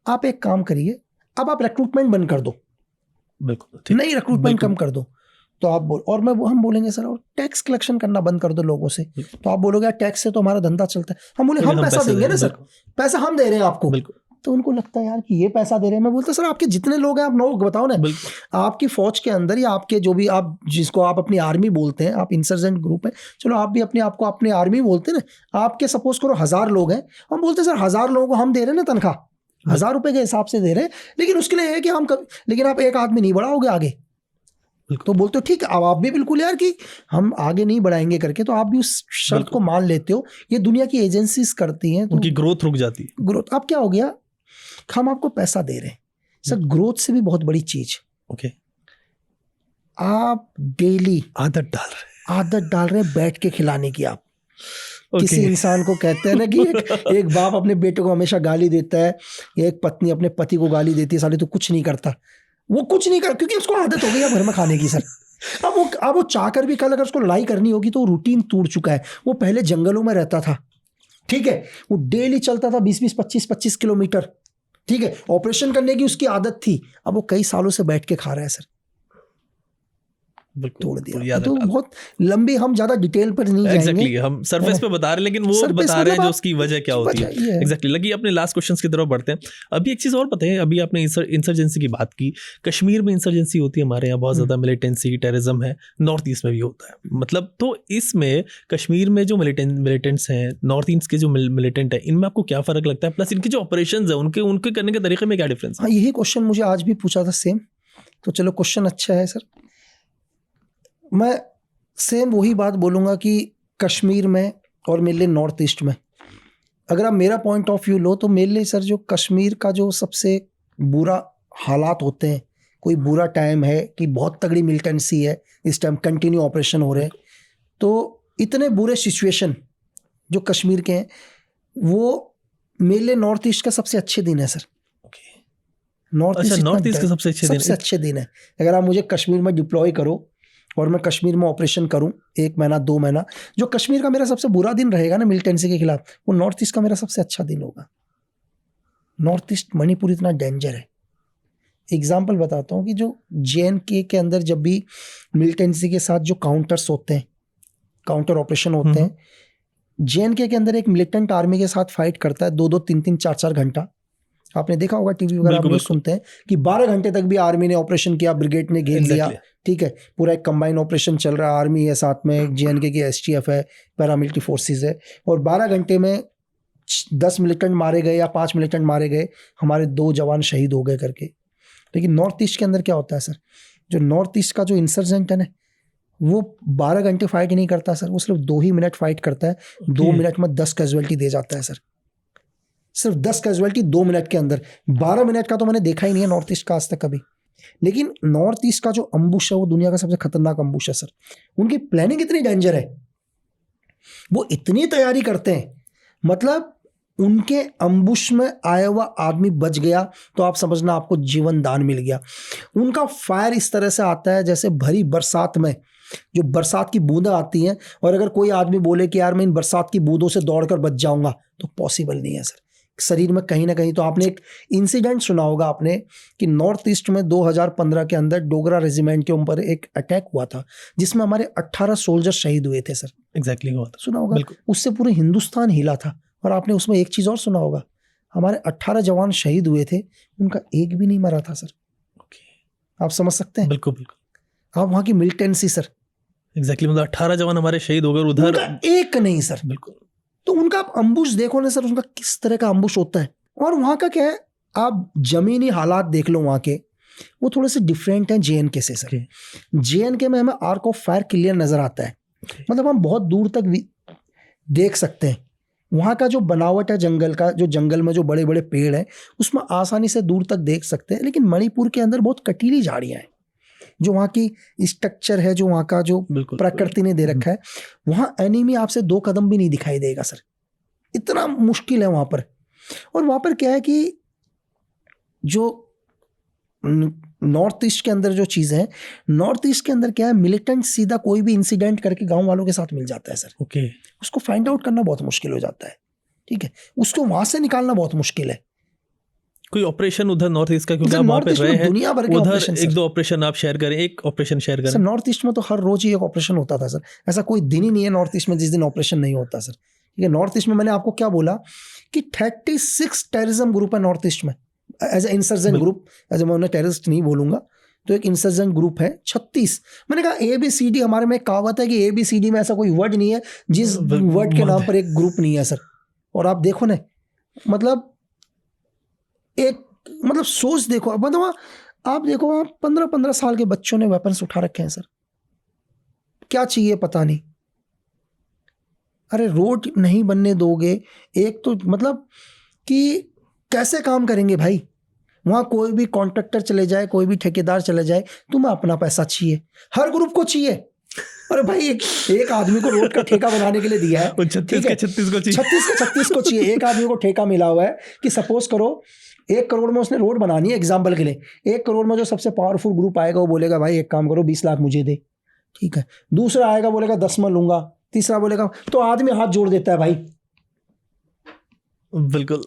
आप एक काम करिए, अब आप रिक्रूटमेंट बंद कर दो, बिल्कुल नहीं रिक्रूटमेंट कम कर दो, तो आप बोल, और हम बोलेंगे सर और टैक्स कलेक्शन करना बंद कर दो लोगों से, तो आप बोलोगे टैक्स से तो हमारा धंधा चलता है, हम बोले हम पैसा देंगे ना सर, पैसा हम दे रहे हैं आपको, तो उनको लगता है यार कि ये पैसा दे रहे हैं, मैं बोलता सर आपके जितने लोग हैं आप लोग बताओ ना, आपकी फौज के अंदर या आपके जो भी आप जिसको आप अपनी आर्मी बोलते हैं, आप इंसर्जेंट ग्रुप है, चलो आप भी अपने आप को अपनी आर्मी बोलते हैं ना, आपके सपोज करो 1000 लोग हैं, हम बोलते हैं सर 1000 लोगों को हम दे रहे हैं ना तनख्वाह, 1000 रुपए के हिसाब से दे रहे हैं, लेकिन उसके लिए है कि हम लेकिन आप एक आदमी नहीं बढ़ाओगे आगे, तो बोलते हो ठीक है, अब आप भी बिल्कुल यार कि हम आगे नहीं बढ़ाएंगे करके, तो आप भी उस शर्त को मान लेते हो, ये दुनिया की एजेंसीज करती हैं, तो उनकी ग्रोथ रुक जाती है, ग्रोथ। अब क्या हो गया, हम आपको पैसा दे रहे हैं सर, ग्रोथ से भी बहुत बड़ी चीज, ओके, आप डेली आदत डाल रहे हैं बैठ के खिलाने की, आप किसी इंसान को कहते हैं ना कि एक बाप अपने बेटे को हमेशा गाली देता है, या एक पत्नी अपने पति को गाली देती है, साले तो कुछ नहीं करता, वो कुछ नहीं कर, क्योंकि उसको आदत हो गई है घर में खाने की सर, अब वो चाहकर भी कल अगर उसको लड़ाई करनी होगी तो रूटीन टूट चुका है, वो पहले जंगलों में रहता था, ठीक है, वो डेली चलता था 20-20, 25-25 किलोमीटर, ठीक है, ऑपरेशन करने की उसकी आदत थी, अब वो कई सालों से बैठ के खा रहा है सर, तोड़ दिया, तो बहुत लंबी, हम ज्यादा डिटेल पर नहीं जाएंगे, एग्जैक्टली हम सरफेस पे बता रहे हैं, लेकिन वो बता रहे हैं जो उसकी वजह क्या होती है, एग्जैक्टली। लगी अपने लास्ट क्वेश्चंस की तरफ बढ़ते हैं। अभी एक चीज और पता है, अभी आपने इंसर्जेंसी की बात की, कश्मीर में इंसर्जेंसी होती है, हमारे यहाँ बहुत ज्यादा मिलिटेंसी टेररिज्म है, नॉर्थ ईस्ट में भी होता है, मतलब तो इसमें कश्मीर में जो मिलिटेंट्स हैं, नॉर्थ ईस्ट के जो मिलिटेंट है, इनमें आपको क्या फर्क लगता है, प्लस इनके जो ऑपरेशन है उनके करने के तरीके में क्या डिफरेंस है? यही क्वेश्चन मुझे आज भी पूछा था सेम, तो चलो क्वेश्चन अच्छा है सर, मैं सेम वही बात बोलूँगा कि कश्मीर में और मेरे लिए नॉर्थ ईस्ट में, अगर आप मेरा पॉइंट ऑफ व्यू लो तो मेरे लिए सर जो कश्मीर का जो सबसे बुरा हालात होते हैं, कोई बुरा टाइम है कि बहुत तगड़ी मिलिटेंसी है, इस टाइम कंटिन्यू ऑपरेशन हो रहे हैं, तो इतने बुरे सिचुएशन जो कश्मीर के हैं, वो मेरे लिए नॉर्थ ईस्ट का सबसे अच्छे दिन है सर, नॉर्थ ईस्ट का सबसे अच्छे दिन है। अगर आप मुझे कश्मीर में डिप्लॉय करो और मैं कश्मीर में ऑपरेशन करूं 1 महीना 2 महीना, जो कश्मीर का मेरा सबसे बुरा दिन रहेगा ना मिलिटेंसी के खिलाफ, वो नॉर्थ ईस्ट का मेरा सबसे अच्छा दिन होगा। नॉर्थ ईस्ट मणिपुर इतना डेंजर है, एग्जाम्पल बताता हूँ कि जो JNK के अंदर जब भी मिलिटेंसी के साथ जो काउंटर्स होते हैं, काउंटर ऑपरेशन होते हैं, JNK के अंदर एक मिलिटेंट आर्मी के साथ फाइट करता है 2-2, 3-3, 4-4 घंटा, आपने देखा होगा टीवी वगैरह आप सुनते हैं कि 12 घंटे तक भी आर्मी ने ऑपरेशन किया, ब्रिगेड ने घेर लिया, ठीक है, पूरा एक कंबाइन ऑपरेशन चल रहा है, आर्मी है साथ में, JNK की STF है, पैरामिलिट्री फोर्सेस है, और 12 घंटे में 10 मिलिटेंट मारे गए या 5 मिलिटेंट मारे गए, हमारे 2 जवान शहीद हो गए करके। लेकिन नॉर्थ ईस्ट के अंदर क्या होता है सर, जो नॉर्थ ईस्ट का जो इंसर्जेंट है ना, वो 12 घंटे फाइट नहीं करता सर, वो सिर्फ 2 ही मिनट फाइट करता है, 2 मिनट में 10 कैजुअलिटी दे जाता है सर, सिर्फ 10 कैजुअलिटी 2 मिनट के अंदर। 12 मिनट का तो मैंने देखा ही नहीं है नॉर्थ ईस्ट का आज तक कभी। लेकिन नॉर्थ ईस्ट का जो अम्बुश है वो दुनिया का सबसे खतरनाक अम्बुश है सर। उनकी प्लानिंग इतनी डेंजर है, वो इतनी तैयारी करते हैं, मतलब उनके अम्बुश में आया हुआ आदमी बच गया तो आप समझना आपको जीवन दान मिल गया। उनका फायर इस तरह से आता है जैसे भरी बरसात में जो बरसात की बूंदें आती हैं, और अगर कोई आदमी बोले कि यार मैं इन बरसात की बूंदों से दौड़कर बच जाऊंगा, तो पॉसिबल नहीं है सर। शरीर में कहीं ना कहीं, तो आपने एक इंसिडेंट सुना होगा आपने कि नॉर्थ ईस्ट में 2015 के अंदर डोगरा रेजिमेंट के ऊपर एक अटैक हुआ था जिसमें हमारे 18 सोल्जर शहीद हुए थे सर। एग्जैक्टली हुआ था, सुना होगा, उससे पूरे हिंदुस्तान हिला था। और आपने उसमें एक चीज़ और सुना होगा, हमारे 18 जवान शहीद हुए थे, उनका एक भी नहीं मरा था सर। आप समझ सकते हैं? बिल्कुल बिल्कुल। आप वहाँ की मिलिटेंसी सर, एग्जैक्टली, मतलब 18 जवान हमारे शहीद हो गए, उधर एक नहीं सर। बिल्कुल। तो उनका आप अम्बुश देखो ना सर, उनका किस तरह का अम्बुश होता है। और वहाँ का क्या है, आप जमीनी हालात देख लो वहाँ के, वो थोड़े से डिफरेंट हैं JNK से सर। JNK में हमें आर्क ऑफ फायर क्लियर नज़र आता है, मतलब हम बहुत दूर तक देख सकते हैं। वहाँ का जो बनावट है जंगल का, जो जंगल में जो बड़े बड़े पेड़ हैं उसमें आसानी से दूर तक देख सकते हैं। लेकिन मणिपुर के अंदर बहुत कटीली झाड़ियाँ हैं, जो वहाँ की स्ट्रक्चर है, जो वहाँ का जो प्रकृति ने दे रखा है, वहाँ एनिमी आपसे 2 कदम भी नहीं दिखाई देगा सर, इतना मुश्किल है वहाँ पर। और वहाँ पर क्या है कि जो नॉर्थ ईस्ट के अंदर जो चीज़ है, नॉर्थ ईस्ट के अंदर क्या है, मिलिटेंट सीधा कोई भी इंसिडेंट करके गांव वालों के साथ मिल जाता है सर। ओके, उसको फाइंड आउट करना बहुत मुश्किल हो जाता है, ठीक है, उसको वहां से निकालना बहुत मुश्किल है। कोई ऑपरेशन उधर नॉर्थ ईस्ट का, क्योंकि आप वहाँ पे रहे हैं, दुनिया भर के उधर ऑपरेशन 1-2 ऑपरेशन आप शेयर करें, एक ऑपरेशन शेयर करें। सर नॉर्थ ईस्ट में तो हर रोज ही एक ऑपरेशन होता था सर, ऐसा कोई दिन ही नहीं है नॉर्थ ईस्ट में जिस दिन ऑपरेशन नहीं होता सर, ठीक है। नॉर्थ ईस्ट में मैंने आपको क्या बोला कि 36 टेररिज्म ग्रुप है नॉर्थ ईस्ट में, as a insurgent group, as a मैं उन्हें टेररिस्ट नहीं बोलूंगा, तो एक इंसर्जेंट ग्रुप है 36। मैंने कहा ABCD, हमारे में एक कहावत है कि ABCD में ऐसा कोई वर्ड नहीं है जिस वर्ड के नाम पर एक ग्रुप नहीं है सर। और आप देखो ना, मतलब एक मतलब सोच देखो, मतलब आप देखो, आप 15-15 साल के बच्चों ने वेपन्स उठा रखे हैं सर, क्या चाहिए पता नहीं। अरे रोड नहीं बनने दोगे, एक तो मतलब कि कैसे काम करेंगे भाई। वहाँ कोई भी कॉन्ट्रैक्टर चले जाए, कोई भी ठेकेदार चले जाए, तुम्हें अपना पैसा चाहिए, हर ग्रुप को चाहिए। अरे भाई एक आदमी को रोड का ठेका बनाने के लिए दिया है, 36 के 36 को चाहिए, 36 के 36 को चाहिए। एक आदमी को ठेका मिला हुआ है कि सपोज करो 1 करोड़ में उसने रोड बनानी है, एग्जाम्पल के लिए 1 करोड़ में जो सबसे पावरफुल ग्रुप आएगा वो बोलेगा भाई एक काम करो 20 लाख मुझे दे, ठीक है। दूसरा आएगा बोलेगा 10 में लूंगा, तीसरा बोलेगा, तो आदमी हाथ जोड़ देता है भाई। बिल्कुल।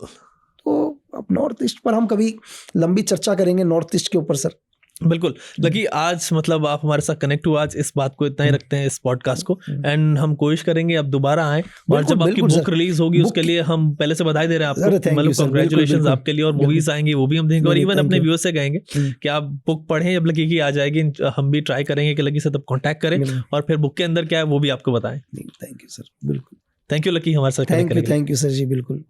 तो अब नॉर्थ ईस्ट पर हम कभी लंबी चर्चा करेंगे नॉर्थ ईस्ट के ऊपर सर। बिल्कुल लकी, आज मतलब आप हमारे साथ कनेक्ट हुआ, आज इस बात को इतना ही रखते हैं इस पॉडकास्ट को, एंड हम कोशिश करेंगे अब दोबारा आएं, और जब आपकी बुक रिलीज होगी उसके लिए हम पहले से बधाई दे रहे हैं आपको, मतलब कांग्रेचुलेशंस आपके लिए, और मूवीज आएंगी वो भी हम देखेंगे, और इवन अपने व्यूअर्स से कहेंगे कि आप बुक पढ़ें, जब लकी की आ जाएगी हम भी ट्राई करेंगे कि लकी से तब कॉन्टैक्ट करें, और फिर बुक के अंदर क्या है वो भी आपको बताएं। थैंक यू सर, बिल्कुल। थैंक यू लकी हमारे साथ, थैंक यू सर जी, बिल्कुल।